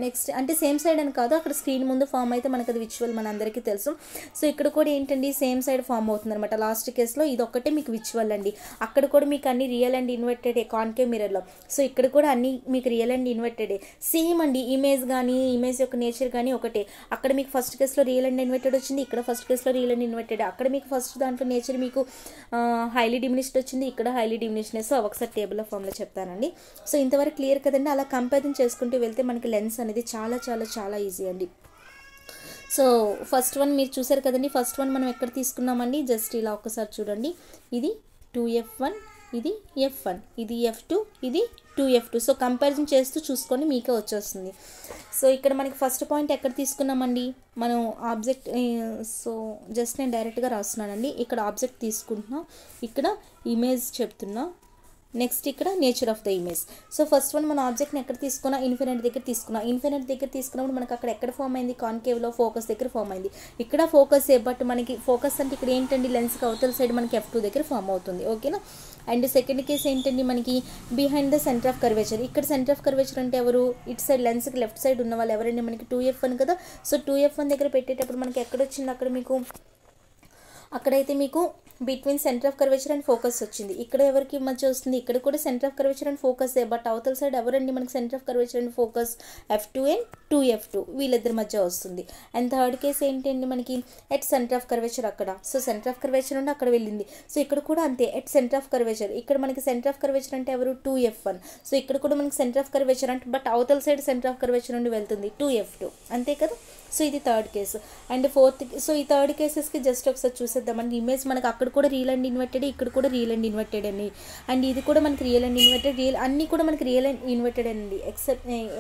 నెక్స్ట్ అంటే సేమ్ సైడ్ అని కాదు, అక్కడ స్క్రీన్ ముందు ఫామ్ అయితే మనకు అది విజువల్ మన అందరికీ తెలుసు. సో ఇక్కడ కూడా ఏంటండి సేమ్ సైడ్ ఫామ్ అవుతుంది అనమాట లాస్ట్ కేసులో. ఇది ఒక్కటే మీకు విజువల్ అండి. అక్కడ కూడా మీకు అన్ని రియల్ అండ్ ఇన్వర్టెడే కాన్కేవ్ మిర్రర్లో. సో ఇక్కడ కూడా అన్ని మీకు రియల్ అండ్ ఇన్వర్టెడే సేమ్ అండి. ఇమేజ్ కానీ ఇమేజ్ యొక్క నేచర్ కానీ ఒకటే. అక్కడ మీకు ఫస్ట్ కేసులో రియల్ అండ్ ఇన్వర్టెడ్ వచ్చింది, ఇక్కడ ఫస్ట్ కేసులో రియల్ అండ్ ఇన్వర్టెడ్. అక్కడ మీకు ఫస్ట్ దాంట్లో నేచర్ మీకు హైలీ డిమినిష్డ్ వచ్చింది, ఇక్కడ హైలీ డిమినిష్డ్. సో ఒకసారి టేబుల్ ఆఫ్ ఫామ్లో చెప్తానండి. సో ఇంతవరకు క్లియర్ కదండి. అలా కంపారిజన్ చేసుకుంటూ వెళ్తే మనకి లెన్స్ అనేది చాలా చాలా చాలా ఈజీ అండి. సో ఫస్ట్ వన్ మీరు చూసారు కదండి, ఫస్ట్ వన్ మనం ఎక్కడ తీసుకున్నామండి, జస్ట్ ఇలా ఒక్కసారి చూడండి, ఇది 2f1, ఇది f1, ఇది f2, ఇది 2f2. సో కంపారిజన్ చేస్తూ చూసుకొని మీకే వచ్చేస్తుంది. సో ఇక్కడ మనకి ఫస్ట్ పాయింట్ ఎక్కడ తీసుకున్నామండి, మనం ఆబ్జెక్ట్, సో జస్ట్ నేను డైరెక్ట్గా రాస్తున్నానండి. ఇక్కడ ఆబ్జెక్ట్ తీసుకుంటున్నా, ఇక్కడ ఇమేజ్ చెప్తున్నా, నెక్స్ట్ ఇక్కడ nature of the image. So first one మన ఆబ్జెక్ట్ని ఎక్కడ తీసుకున్నా, ఇన్ఫినిట్ దగ్గర తీసుకున్నా. ఇన్ఫినిట్ దగ్గర తీసుకున్నప్పుడు మనకు అక్కడ ఎక్కడ ఫామ్ అయింది, కాన్కేవ్లో ఫోకస్ దగ్గర ఫామ్ అయింది. ఇక్కడ ఫోకస్ బట్ మనకి ఫోకస్ అంటే ఇక్కడ ఏంటండి, లెన్స్కి అవతల సైడ్ మనకి f2 దగ్గర ఫామ్ అవుతుంది. ఓకేనా. అండ్ సెకండ్ కేసు ఏంటండి, మనకి behind the centre of curvature. ఇక్కడ సెంటర్ ఆఫ్ కర్వేచర్ అంటే ఎవరు, ఇటు సైడ్ లెన్స్కి లెఫ్ట్ సైడ్ ఉన్న వాళ్ళు ఎవరండి, మనకి 2f1 కదా. సో 2f1 దగ్గర పెట్టేటప్పుడు మనకి ఎక్కడ వచ్చింది, అక్కడ మీకు అక్కడైతే మీకు between centre of curvature and focus వచ్చింది. ఇక్కడ ఎవరికి మధ్య వస్తుంది, ఇక్కడ కూడా centre of curvature and focus, but అవతల సైడ్ ఎవరండి మనకి centre of curvature and focus, f2 and 2f2 వీళ్ళిద్దరి మధ్య వస్తుంది. అండ్ థర్డ్ కేసు ఏంటండి, మనకి ఎట్ సెంటర్ ఆఫ్ కర్వేచర్ అక్కడ. సో సెంటర్ ఆఫ్ కర్వేచర్ నుండి అక్కడ వెళ్ళింది. సో ఇక్కడ కూడా అంతే, ఎట్ సెంటర్ ఆఫ్ కర్వేచర్. ఇక్కడ మనకి సెంటర్ ఆఫ్ కర్వేచర్ అంటే ఎవరు, 2f1. సో ఇక్కడ కూడా మనకి సెంటర్ ఆఫ్ కర్వేచర్ అంటే, బట్ అవతల సైడ్ సెంటర్ ఆఫ్ కర్వేచర్ నుండి వెళ్తుంది 2f2, అంతే కదా. సో ఇది third case. And fourth, so ఈ థర్డ్ కేసెస్కి జస్ట్ ఒకసారి చూసేద్దామండి. ఇమేజ్ మనకి అక్కడ కూడా రియల్ అండ్ ఇన్వర్టెడ్, ఇక్కడ కూడా రియల్ అండ్ ఇన్వర్టెడ్ అండి. అండ్ ఇది కూడా మనకి రియల్ అండ్ ఇన్వర్టెడ్, అన్నీ కూడా మనకి రియల్ అండ్ ఇన్వర్టెడ్ అండి,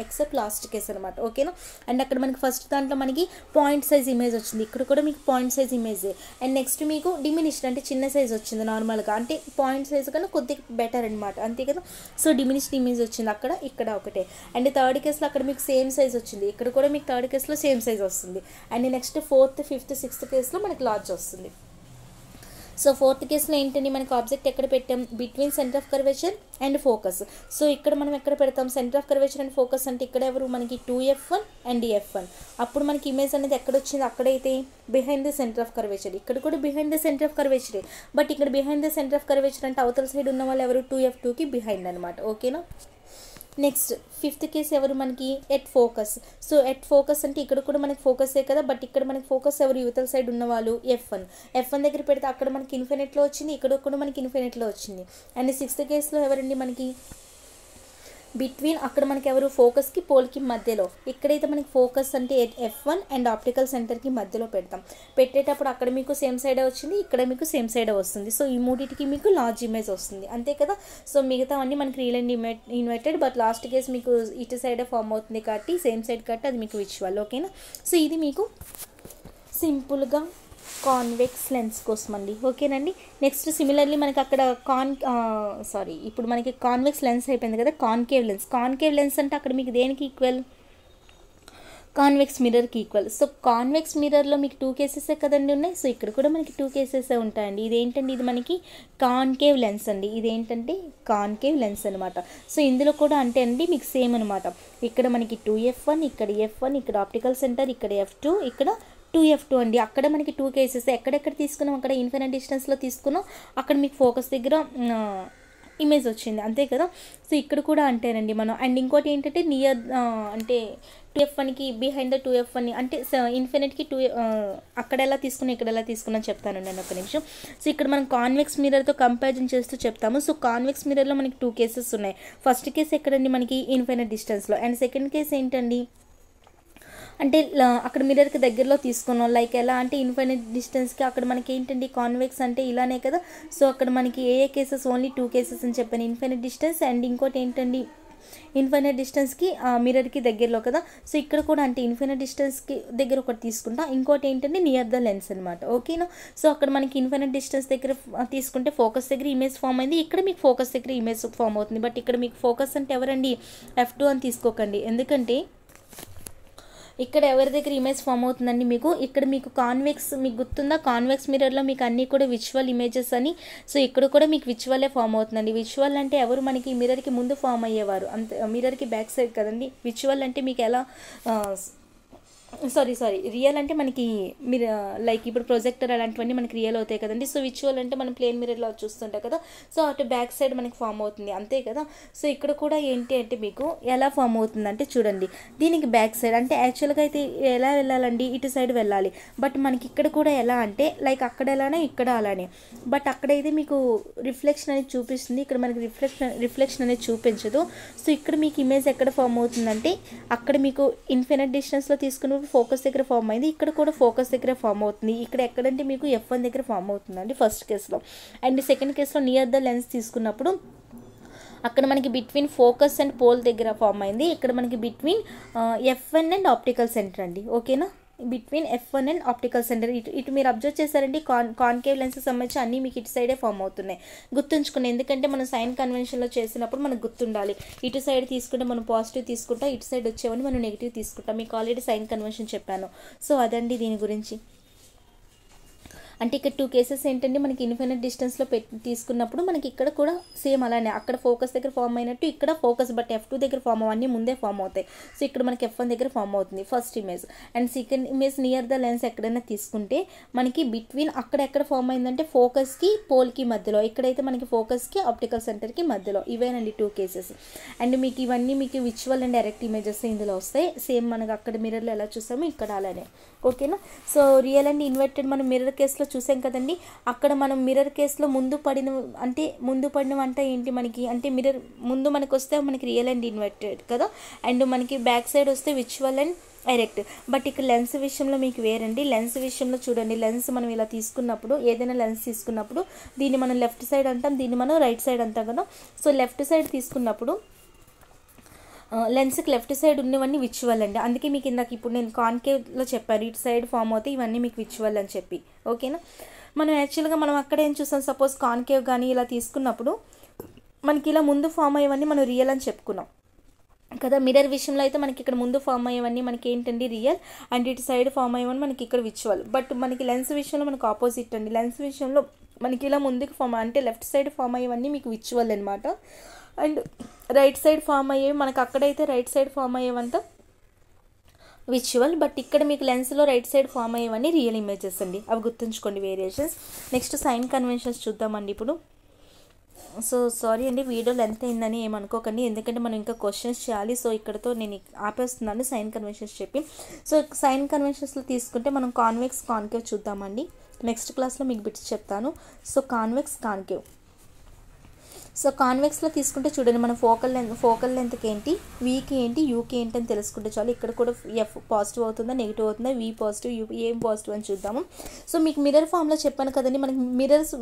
ఎక్సెప్ట్ లాస్ట్ కేసు అనమాట. ఓకేనా. అండ్ అక్కడ మనకి ఫస్ట్ దాంట్లో మనకి పాయింట్ సైజ్ ఇమేజ్ వచ్చింది, ఇక్కడ కూడా మీకు point size image. And next మీకు డిమినిష్డ్ అంటే చిన్న సైజ్ వచ్చింది నార్మల్గా, అంటే పాయింట్ సైజ్ కన్నా కొద్దిగా బెటర్ అనమాట, అంతే కదా. సో డిమినిష్డ్ ఇమేజ్ వచ్చింది అక్కడ, ఇక్కడ ఒకటే. అండ్ థర్డ్ కేసులో అక్కడ మీకు సేమ్ సైజ్ వచ్చింది, ఇక్కడ కూడా మీకు థర్డ్ కేసులో సేమ్ సైజ్ వస్తుంది. And next fourth, fifth, sixth కేసులో మనకి లార్జ్ వస్తుంది. సో ఫోర్త్ కేసులో ఏంటండి, మనకి ఆబ్జెక్ట్ ఎక్కడ పెట్టాం, between centre of curvature and focus. So ఇక్కడ మనం ఎక్కడ పెడతాం, centre of curvature and focus అంటే ఇక్కడ ఎవరు, మనకి 2f1 అండ్ f1. అప్పుడు మనకి ఇమేజ్ అనేది ఎక్కడ వచ్చింది, అక్కడైతే behind the centre of curvature. ఇక్కడ కూడా బిహైండ్ ద సెంటర్ ఆఫ్ కర్వేచరే, బట్ ఇక్కడ behind the centre of curvature అంటే అవతల సైడ్ ఉన్న వాళ్ళు ఎవరు, 2f2కి బిహైండ్ అనమాట. ఓకేనా. నెక్స్ట్ ఫిఫ్త్ కేసు ఎవరు, మనకి at focus. So at focus అంటే ఇక్కడ కూడా మనకి ఫోకసే కదా, బట్ ఇక్కడ మనకి ఫోకస్ ఎవరు, యువతల సైడ్ ఉన్న వాళ్ళు f1 దగ్గర పెడితే అక్కడ మనకి ఇన్ఫినిట్లో వచ్చింది, ఇక్కడ కూడా మనకి ఇన్ఫినిట్లో వచ్చింది. అండ్ సిక్స్త్ కేసులో ఎవరండి, మనకి బిట్వీన్, అక్కడ మనకి ఎవరు, ఫోకస్కి పోల్కి మధ్యలో. ఇక్కడైతే మనకి ఫోకస్ అంటే f1 అండ్ ఆప్టికల్ సెంటర్కి మధ్యలో పెడతాం. పెట్టేటప్పుడు అక్కడ మీకు సేమ్ సైడే వచ్చింది, ఇక్కడ మీకు సేమ్ సైడే వస్తుంది. సో ఈ మూడింటికి మీకు లార్జ్ ఇమేజ్ వస్తుంది, అంతే కదా. సో మిగతా అన్నీ మనకి real and inverted, but last case మీకు ఇటు సైడే ఫామ్ అవుతుంది కాబట్టి, సేమ్ సైడ్ కాబట్టి అది మీకు విజువల్. ఓకేనా. సో ఇది మీకు సింపుల్గా కాన్వెక్స్ లెన్స్ కోసం అండి. ఓకేనండి. నెక్స్ట్ సిమిలర్లీ మనకి అక్కడ ఇప్పుడు మనకి కాన్వెక్స్ లెన్స్ అయిపోయింది కదా, కాన్కేవ్ లెన్స్. కాన్కేవ్ లెన్స్ అంటే అక్కడ మీకు దేనికి ఈక్వల్, కాన్వెక్స్ మిర్రర్కి ఈక్వల్. సో కాన్వెక్స్ మిర్రర్లో మీకు 2 కేసెసే కదండి ఉన్నాయి. సో ఇక్కడ కూడా మనకి 2 కేసెసే ఉంటాయండి. ఇదేంటండి, ఇది మనకి కాన్కేవ్ లెన్స్ అండి. ఇదేంటంటే కాన్కేవ్ లెన్స్ అనమాట. సో ఇందులో కూడా అంటే అండి మీకు సేమ్ అనమాట. ఇక్కడ మనకి 2f1, ఇక్కడ f1, ఇక్కడ ఆప్టికల్ సెంటర్, ఇక్కడ f2, ఇక్కడ 2f2 అండి. అక్కడ మనకి 2 కేసెస్ ఎక్కడెక్కడ తీసుకున్నాం, అక్కడ ఇన్ఫినిట్ డిస్టెన్స్లో తీసుకున్నాం, అక్కడ మీకు ఫోకస్ దగ్గర ఇమేజ్ వచ్చింది, అంతే కదా. సో ఇక్కడ కూడా అంటేనండి మనం. అండ్ ఇంకోటి ఏంటంటే నియర్ అంటే 2f1కి బిహైండ్ ద 2f1 అంటే ఇన్ఫినిట్కి 2 అక్కడ ఎలా తీసుకున్నా ఇక్కడ ఎలా తీసుకున్నా చెప్తాను నేను ఒక నిమిషం. సో ఇక్కడ మనం కాన్వెక్స్ మిర్రర్తో కంపారిజన్ చేస్తూ చెప్తాము. సో కాన్వెక్స్ మిర్రర్లో మనకి 2 కేసెస్ ఉన్నాయి. ఫస్ట్ కేసు ఎక్కడండి, మనకి ఇన్ఫినిట్ డిస్టెన్స్లో. అండ్ సెకండ్ కేసు ఏంటండి అంటే అక్కడ మిర్రర్కి దగ్గరలో తీసుకున్నాం. లైక్ ఎలా అంటే ఇన్ఫినిట్ డిస్టెన్స్కి అక్కడ మనకి ఏంటండి కాన్వెక్స్ అంటే ఇలానే కదా. సో అక్కడ మనకి ఏ కేసెస్, ఓన్లీ 2 కేసెస్ అని చెప్పాను, ఇన్ఫినిట్ డిస్టెన్స్ అండ్ ఇంకోటి ఏంటండి ఇన్ఫినిట్ డిస్టెన్స్కి మిర్రర్కి దగ్గరలో కదా. సో ఇక్కడ కూడా అంటే ఇన్ఫినిట్ డిస్టెన్స్కి దగ్గర ఒకటి తీసుకుంటా, ఇంకోటి ఏంటంటే నియర్ ద లెన్స్ అనమాట. ఓకేనా. సో అక్కడ మనకి ఇన్ఫినిట్ డిస్టెన్స్ దగ్గర తీసుకుంటే ఫోకస్ దగ్గర ఇమేజ్ ఫామ్ అయింది, ఇక్కడ మీకు ఫోకస్ దగ్గర ఇమేజ్ ఫామ్ అవుతుంది. బట్ ఇక్కడ మీకు ఫోకస్ అంటే ఎవరండి, f2 అని తీసుకోకండి, ఎందుకంటే ఇక్కడ ఎవరి దగ్గర ఇమేజ్ ఫామ్ అవుతుందండి మీకు, ఇక్కడ మీకు కాన్వెక్స్, మీకు గుర్తుందా కాన్వెక్స్ మిర్రర్లో మీకు అన్నీ కూడా విజువల్ ఇమేజెస్ అని. సో ఇక్కడ కూడా మీకు విజువలే ఫామ్ అవుతుందండి. విజువల్ అంటే ఎవరు, మనకి మిర్రర్కి ముందు ఫామ్ అయ్యేవారు, అంతే, మిర్రర్కి బ్యాక్ సైడ్ కదండి. విజువల్ అంటే మీకు ఎలా సారీ రియల్ అంటే మనకి మీరు లైక్ ఇప్పుడు ప్రొజెక్టర్ అలాంటివన్నీ మనకి రియల్ అవుతాయి కదండి. సో విజువల్ అంటే మనం ప్లేన్ మిర్రర్లో చూస్తుంటాం కదా. సో అటు బ్యాక్ సైడ్ మనకి ఫామ్ అవుతుంది, అంతే కదా. సో ఇక్కడ కూడా ఏంటి అంటే మీకు ఎలా ఫామ్ అవుతుందంటే చూడండి, దీనికి బ్యాక్ సైడ్ అంటే యాక్చువల్గా అయితే ఎలా వెళ్ళాలండి, ఇటు సైడ్ వెళ్ళాలి. బట్ మనకి ఇక్కడ కూడా ఎలా అంటే లైక్ అక్కడ ఎలానే ఇక్కడ అలానే, బట్ అక్కడైతే మీకు రిఫ్లెక్షన్ అనేది చూపిస్తుంది, ఇక్కడ మనకి రిఫ్లెక్షన్ అనేది చూపించదు. సో ఇక్కడ మీకు ఇమేజ్ ఎక్కడ ఫామ్ అవుతుందంటే అక్కడ మీకు ఇన్ఫినిట్ డిస్టెన్స్లో తీసుకున్నప్పుడు ఫోకస్ దగ్గర ఫామ్ అయింది, ఇక్కడ కూడా ఫోకస్ దగ్గర ఫామ్ అవుతుంది. ఇక్కడ ఎక్కడంటే మీకు F1 దగ్గర ఫామ్ అవుతుందండి ఫస్ట్ కేసులో. అండ్ సెకండ్ కేసులో నియర్ ద లెన్స్ తీసుకున్నప్పుడు అక్కడ మనకి బిట్వీన్ ఫోకస్ అండ్ పోల్ దగ్గర ఫామ్ అయింది. ఇక్కడ మనకి between F1 and optical centre అండి. ఓకేనా, between F1 and optical centre. ఇటు మీరు అబ్జర్వ్ చేశారండి, కాన్కేవ్ లెన్స్కి సంబంధించి అన్నీ మీకు ఇటు సైడే ఫామ్ అవుతున్నాయి. గుర్తుంచుకుని, ఎందుకంటే మనం సైన్ కన్వెన్షన్లో చేసినప్పుడు మనకు గుర్తుండాలి. ఇటు సైడ్ తీసుకుంటే మనం పాజిటివ్ తీసుకుంటాం, ఇటు సైడ్ వచ్చేవని మనం నెగిటివ్ తీసుకుంటాం. మీకు ఆల్రెడీ సైన్ కన్వెన్షన్ చెప్పాను. సో అదండి దీని గురించి. అంటే ఇక్కడ 2 కేసెస్ ఏంటంటే మనకి ఇన్ఫినిట్ డిస్టెన్స్లో తీసుకున్నప్పుడు మనకి ఇక్కడ కూడా సేమ్ అలానే, అక్కడ ఫోకస్ దగ్గర ఫామ్ అయినట్టు ఇక్కడ ఫోకస్ బట్ F2 దగ్గర ఫామ్ అవ్వన్నీ ముందే ఫామ్ అవుతాయి. సో ఇక్కడ మనకి F1 దగ్గర ఫామ్ అవుతుంది first image. And second image near the lens ఎక్కడైనా తీసుకుంటే మనకి బిట్వీన్ అక్కడ ఎక్కడ ఫామ్ అయిందంటే ఫోకస్కి పోల్కి మధ్యలో, ఇక్కడైతే మనకి ఫోకస్కి ఆప్టికల్ సెంటర్కి మధ్యలో. ఇవేనండి 2 కేసెస్. అండ్ మీకు ఇవన్నీ మీకు విజువల్ అండ్ డైరెక్ట్ ఇమేజెస్ ఇందులో వస్తాయి. సేమ్ మనకు అక్కడ మిర్రర్లో ఎలా చూసామో ఇక్కడ అలానే. ఓకేనా, సో రియల్ అండ్ ఇన్వర్టెడ్ మనం మిర్రర్ కేసులో చూసాం కదండి. అక్కడ మనం మిర్రర్ కేసులో ముందు పడిన ఏంటి మనకి అంటే మిర్రర్ ముందు మనకు వస్తే మనకి రియల్ అండ్ ఇన్వర్టెడ్ కదా, అండ్ మనకి బ్యాక్ సైడ్ వస్తే విజువల్ అండ్ డైరెక్ట్. బట్ ఇక్కడ లెన్స్ విషయంలో మీకు వేరండి. లెన్స్ విషయంలో చూడండి, లెన్స్ మనం ఇలా తీసుకున్నప్పుడు, ఏదైనా లెన్స్ తీసుకున్నప్పుడు దీన్ని మనం లెఫ్ట్ సైడ్ అంటాం, దీన్ని మనం రైట్ సైడ్ అంటాం కదా. సో లెఫ్ట్ సైడ్ తీసుకున్నప్పుడు లెన్స్కి లెఫ్ట్ సైడ్ ఉన్నవన్నీ విజువల్ అండి. అందుకే మీకు ఇందాక ఇప్పుడు నేను కాన్కేవ్లో చెప్పాను, ఇటు సైడ్ ఫామ్ అవుతాయి ఇవన్నీ మీకు విజువల్ అని చెప్పి. ఓకేనా, మనం యాక్చువల్గా మనం అక్కడ ఏం చూసాం, సపోజ్ కాన్కేవ్ కానీ ఇలా తీసుకున్నప్పుడు మనకి ఇలా ముందు ఫామ్ అయ్యేవన్నీ మనం రియల్ అని చెప్పుకున్నాం కదా. మిర్రర్ విషయంలో అయితే మనకి ఇక్కడ ముందు ఫామ్ అయ్యేవన్నీ మనకి ఏంటండి రియల్, అండ్ ఇటు సైడ్ ఫామ్ అయ్యేవన్నీ మనకి ఇక్కడ విజువల్. బట్ మనకి లెన్స్ విషయంలో మనకు ఆపోజిట్ అండి. లెన్స్ విషయంలో మనకి ఇలా ముందుకు ఫామ్ అంటే లెఫ్ట్ సైడ్ ఫామ్ అయ్యేవన్నీ మీకు విజువల్ అనమాట. అండ్ రైట్ సైడ్ ఫామ్ అయ్యేవి మనకు అక్కడైతే రైట్ సైడ్ ఫామ్ అయ్యేవంతా విజువల్. బట్ ఇక్కడ మీకు లెన్స్లో రైట్ సైడ్ ఫామ్ అయ్యేవన్నీ రియల్ ఇమేజెస్ అండి. అవి గుర్తుంచుకోండి వేరియేషన్స్. నెక్స్ట్ సైన్ కన్వెన్షన్స్ చూద్దామండి ఇప్పుడు. సో సారీ అండి, వీడియో లెంత్ అయిందని ఏమనుకోకండి, ఎందుకంటే మనం ఇంకా క్వశ్చన్స్ చేయాలి. సో ఇక్కడతో నేను ఆపేస్తున్నాను సైన్ కన్వెన్షన్స్ చెప్పి. సో సైన్ కన్వెన్షన్స్లో తీసుకుంటే మనం కాన్వెక్స్ కాన్కేవ్ చూద్దామండి. నెక్స్ట్ క్లాస్లో మీకు బిట్స్ చెప్తాను. So convex concave. సో కాన్వెక్స్లో తీసుకుంటే చూడండి, మనం ఫోకల్ లెంత్కి ఏంటి, వీకి ఏంటి, యూకి ఏంటి అని తెలుసుకుంటే చాలు. ఇక్కడ కూడా F పాజిటివ్ అవుతుందా నెగిటివ్ అవుతుందా, V పాజిటివ్ యూ ఏం పాజిటివ్ అని చూద్దాము. సో మీకు మిర్రర్ ఫామ్లో చెప్పాను కదండి, మనకి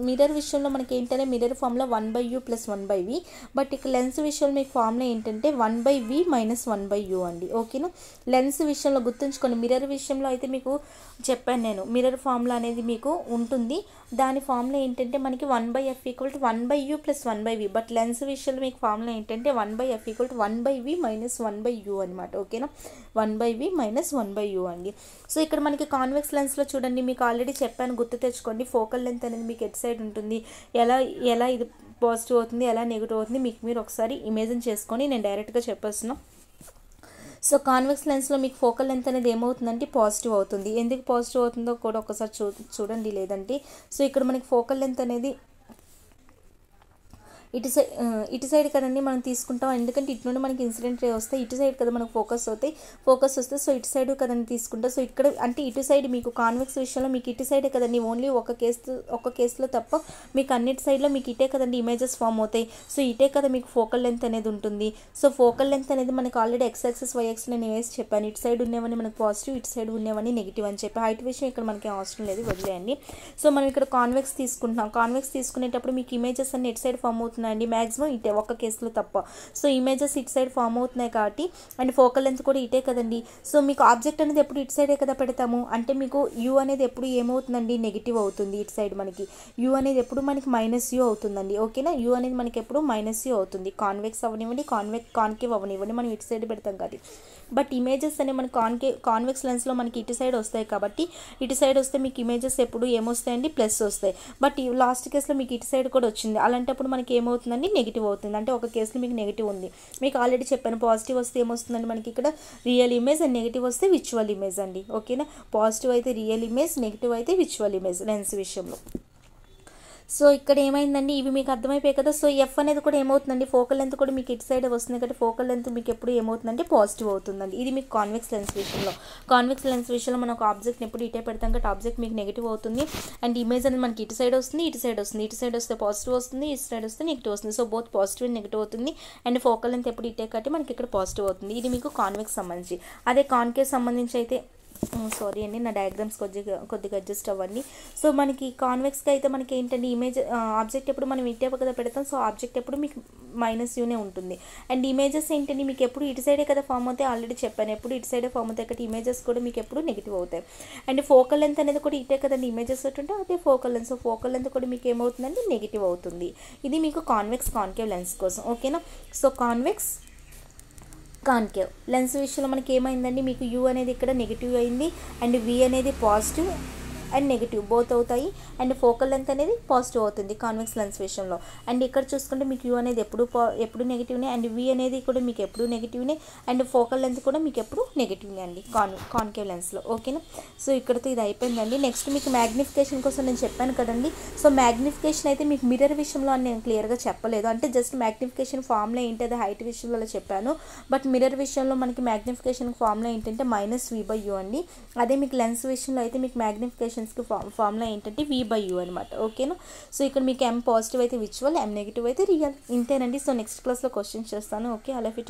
మిర్రర్ విషయంలో మనకి ఏంటంటే మిర్రర్ ఫామ్లో 1/u + 1/v. బట్ ఇక్కడ లెన్స్ విషయంలో మీకు ఫామ్లో ఏంటంటే 1/v - 1/u అండి. ఓకేనా, లెన్స్ విషయంలో గుర్తుంచుకోండి. మిర్రర్ విషయంలో అయితే మీకు చెప్పాను నేను, మిర్రర్ ఫామ్లో అనేది మీకు ఉంటుంది. దాని ఫామ్లో ఏంటంటే మనకి 1/f = 1/u + 1/v. But lens విషయంలో మీకు ఫార్ములా ఏంటంటే 1/f = 1/v - 1/u అనమాట. ఓకేనా, 1/v - 1/u అండి. సో ఇక్కడ మనకి కాన్వెక్స్ లెన్స్లో చూడండి, మీకు ఆల్రెడీ చెప్పాను, గుర్తు తెచ్చుకోండి. ఫోకల్ లెంత్ అనేది మీకు ఎట్ సైడ్ ఉంటుంది, ఎలా ఇది పాజిటివ్ అవుతుంది, ఎలా నెగిటివ్ అవుతుంది మీకు మీరు ఒకసారి ఇమేజిన్ చేసుకొని నేను డైరెక్ట్గా చెప్పేస్తున్నా. సో కాన్వెక్స్ లెన్స్లో మీకు ఫోకల్ లెంత్ అనేది ఏమవుతుందంటే పాజిటివ్ అవుతుంది. ఎందుకు పాజిటివ్ అవుతుందో కూడా ఒకసారి చూడండి. లేదంటే సో ఇక్కడ మనకి ఫోకల్ లెంత్ అనేది ఇటు సైడ్ కదండి మనం తీసుకుంటాం, ఎందుకంటే ఇటు నుండి మనకి ఇన్సిడెంట్ రే వస్తాయి, ఇటు సైడ్ కదా మనకు ఫోకస్ వస్తే సో ఇటు సైడ్ కదండి తీసుకుంటాం. సో ఇక్కడ అంటే ఇటు సైడ్ మీకు కాన్వెక్స్ విషయంలో మీకు ఇటు సైడే కదండి, ఓన్లీ ఒక కేసులో తప్ప మీకు అన్నిటి సైడ్లో మీకు ఇటే కదండి ఇమేజెస్ ఫామ్ అవుతాయి. సో ఇటే కదా మీకు ఫోకల్ లెంత్ అనేది ఉంటుంది. సో ఫోకల్ లెంత్ అనేది మనకి already X axis Y axis నేను వేసి చెప్పాను. ఇటు సైడ్ ఉండేవన్నీ మనకు పాజిటివ్, ఇటు సైడ్ ఉండేవన్నీ నెగిటివ్ అని చెప్పి. హైట్ విషయం ఇక్కడ మనకి అవసరం లేదు, వదిలేయండి. సో మనం ఇక్కడ కాన్వెక్స్ తీసుకుంటున్నాం. కాన్వెక్స్ తీసుకునేటప్పుడు మీకు ఇమేజెస్ అన్ని ఇటు సైడ్ ఫామ్ అవుతున్నాయండి, మ్యాక్సిమం ఇటే ఒక కేసులో తప్ప. సో ఇమేజెస్ ఇటు సైడ్ ఫామ్ అవుతున్నాయి కాబట్టి, అండ్ ఫోకల్ లెంత్ కూడా ఇటే కదండి. సో మీకు ఆబ్జెక్ట్ అనేది ఎప్పుడు ఇటు సైడే కదా పెడతాము, అంటే మీకు యూ అనేది ఎప్పుడు ఏమవుతుందండి, నెగిటివ్ అవుతుంది. ఇటు సైడ్ మనకి యూ అనేది ఎప్పుడు మనకి -u అవుతుందండి. ఓకేనా, యూ అనేది మనకి ఎప్పుడు -u అవుతుంది. కాన్వెక్స్ అవనివ్వండి, కాన్కేవ్ అవనివ్వండి, మనం ఇటు సైడ్ పెడతాం కాబట్టి. బట్ ఇమేజెస్ అనేవి మనకి కాన్వెక్స్ లెన్స్లో మనకి ఇటు సైడ్ వస్తాయి కాబట్టి, ఇటు సైడ్ వస్తే మీకు ఇమేజెస్ ఎప్పుడు ఏమొస్తాయండి, ప్లస్ వస్తాయి. బట్ లాస్ట్ కేసులో మీకు ఇటు సైడ్ కూడా వచ్చింది, అలాంటప్పుడు మనకి ఏమవుతుందండి, నెగిటివ్ అవుతుంది. అంటే ఒక కేసులో మీకు నెగిటివ్ ఉంది, మీకు ఆల్రెడీ చెప్పాను. పాజిటివ్ వస్తే ఏమొస్తుందండి మనకి ఇక్కడ రియల్ ఇమేజ్, అండ్ నెగిటివ్ వస్తే విజువల్ ఇమేజ్ అండి. ఓకేనా, పాజిటివ్ అయితే రియల్ ఇమేజ్, నెగిటివ్ అయితే విజువల్ ఇమేజ్ లెన్స్ విషయంలో. సో ఇక్కడ ఏమైందండి, ఇవి మీకు అర్థమైపోయాయి కదా. సో F అనేది కూడా ఏమవుతుందండి, ఫోకల్ లెంత్ కూడా మీకు ఇటు సైడ్ వస్తుంది కాబట్టి ఫోకల్ లెంత్ మీకు ఎప్పుడు ఏమవుతుందంటే పాజిటివ్ అవుతుందండి. ఇది మీకు కాన్వెక్స్ లెన్స్ విషయంలో. కాన్వెక్స్ లెన్స్ విషయంలో మనం ఒక ఆబ్జెక్ట్ని ఎప్పుడు ఇటే పెడతాం కాబట్టి ఆబ్జెక్ట్ మీకు నెగిటివ్ అవుతుంది, అండ్ ఇమేజ్ అనేది మనకి ఇటు సైడ్ వస్తుంది, ఇటు సైడ్ వస్తుంది. ఇటు సైడ్ వస్తే పాజిటివ్ వస్తుంది, ఇటు సైడ్ వస్తే నెగిటివ్ వస్తుంది. So both positive and negative అవుతుంది, అండ్ ఫోకల్ లెంత్ ఎప్పుడు ఇటే కాబట్టి మనకి ఇక్కడ పాజిటివ్ అవుతుంది. ఇది మీకు కాన్వెక్స్ సంబంధించి. అదే కాన్కేవ్ సంబంధించి అయితే సారీ అండి, నా డయాగ్రామ్స్ కొద్దిగా అడ్జస్ట్ అవ్వండి. సో మనకి కాన్వెక్స్గా అయితే మనకి ఏంటంటే ఇమేజ్ ఆబ్జెక్ట్ ఎప్పుడు మనం ఇటే కదా పెడతాం. సో ఆబ్జెక్ట్ ఎప్పుడు మీకు -u ఉంటుంది. అండ్ ఇమేజెస్ ఏంటంటే మీకు ఎప్పుడు ఇటు సైడే కదా ఫామ్ అవుతాయి, ఆల్రెడీ చెప్పాను, ఎప్పుడు ఇటు సైడే ఫామ్ అవుతాయి. ఇక్కడ ఇమేజెస్ కూడా మీకు ఎప్పుడు నెగిటివ్ అవుతాయి. అండ్ ఫోకల్ లెంత్ అనేది కూడా ఇటే కదండి ఇమేజెస్ ఉంటే అదే focal length. So focal length కూడా మీకు ఏమవుతుందండి, నెగిటివ్ అవుతుంది. ఇది మీకు కాన్వెక్స్ కాన్కేవ్ లెన్స్ కోసం, ఓకేనా. సో కాన్వెక్స్ కాన్కేవ్ లెన్స్ విషయంలో మనకి ఏమైందండి, మీకు యూ అనేది ఇక్కడ నెగిటివ్ అయింది అండ్ వి అనేది పాజిటివ్ అండ్ నెగిటివ్ బోత్ అవుతాయి. అండ్ ఫోకల్ లెంత్ అనేది పాజిటివ్ అవుతుంది కాన్వెక్స్ లెన్స్ విషయంలో. అండ్ ఇక్కడ చూసుకుంటే మీకు యూ అనేది ఎప్పుడు నెగిటివ్నే అండ్ వి అనేది కూడా మీకు ఎప్పుడు నెగిటివ్నే అండ్ ఫోకల్ లెంత్ కూడా మీకు ఎప్పుడు నెగిటివ్నే అండి కాన్కేవ్ లెన్స్లో, ఓకేనా. సో ఇక్కడతో ఇది అయిపోయిందండి. నెక్స్ట్ మీకు మ్యాగ్నిఫికేషన్ కోసం నేను చెప్పాను కదండి. సో మ్యాగ్నిఫికేషన్ అయితే మీకు మిర్రర్ విషయంలో అని నేను క్లియర్గా చెప్పలేదు, అంటే జస్ట్ మ్యాగ్నిఫికేషన్ ఫార్ములా ఏంటి అది హైట్ విషయంలో చెప్పాను. బట్ మిర్రర్ విషయంలో మనకి మ్యాగ్నిఫికేషన్ ఫార్ములా ఏంటంటే -v/u అండి. అదే మీకు లెన్స్ విషయంలో అయితే మీకు మ్యాగ్నిఫికేషన్స్కి ఫార్ములా ఏంటంటే v/u అనమాట, ఓకేనా. సో ఇక్కడ మీకు m పాజిటివ్ అయితే విజువల్, m నెగిటివ్ అయితే రియల్, ఇంతేనండి. సో నెక్స్ట్ క్లాస్లో క్వశ్చన్స్ చేస్తాను, ఓకే. అలా ఫిట్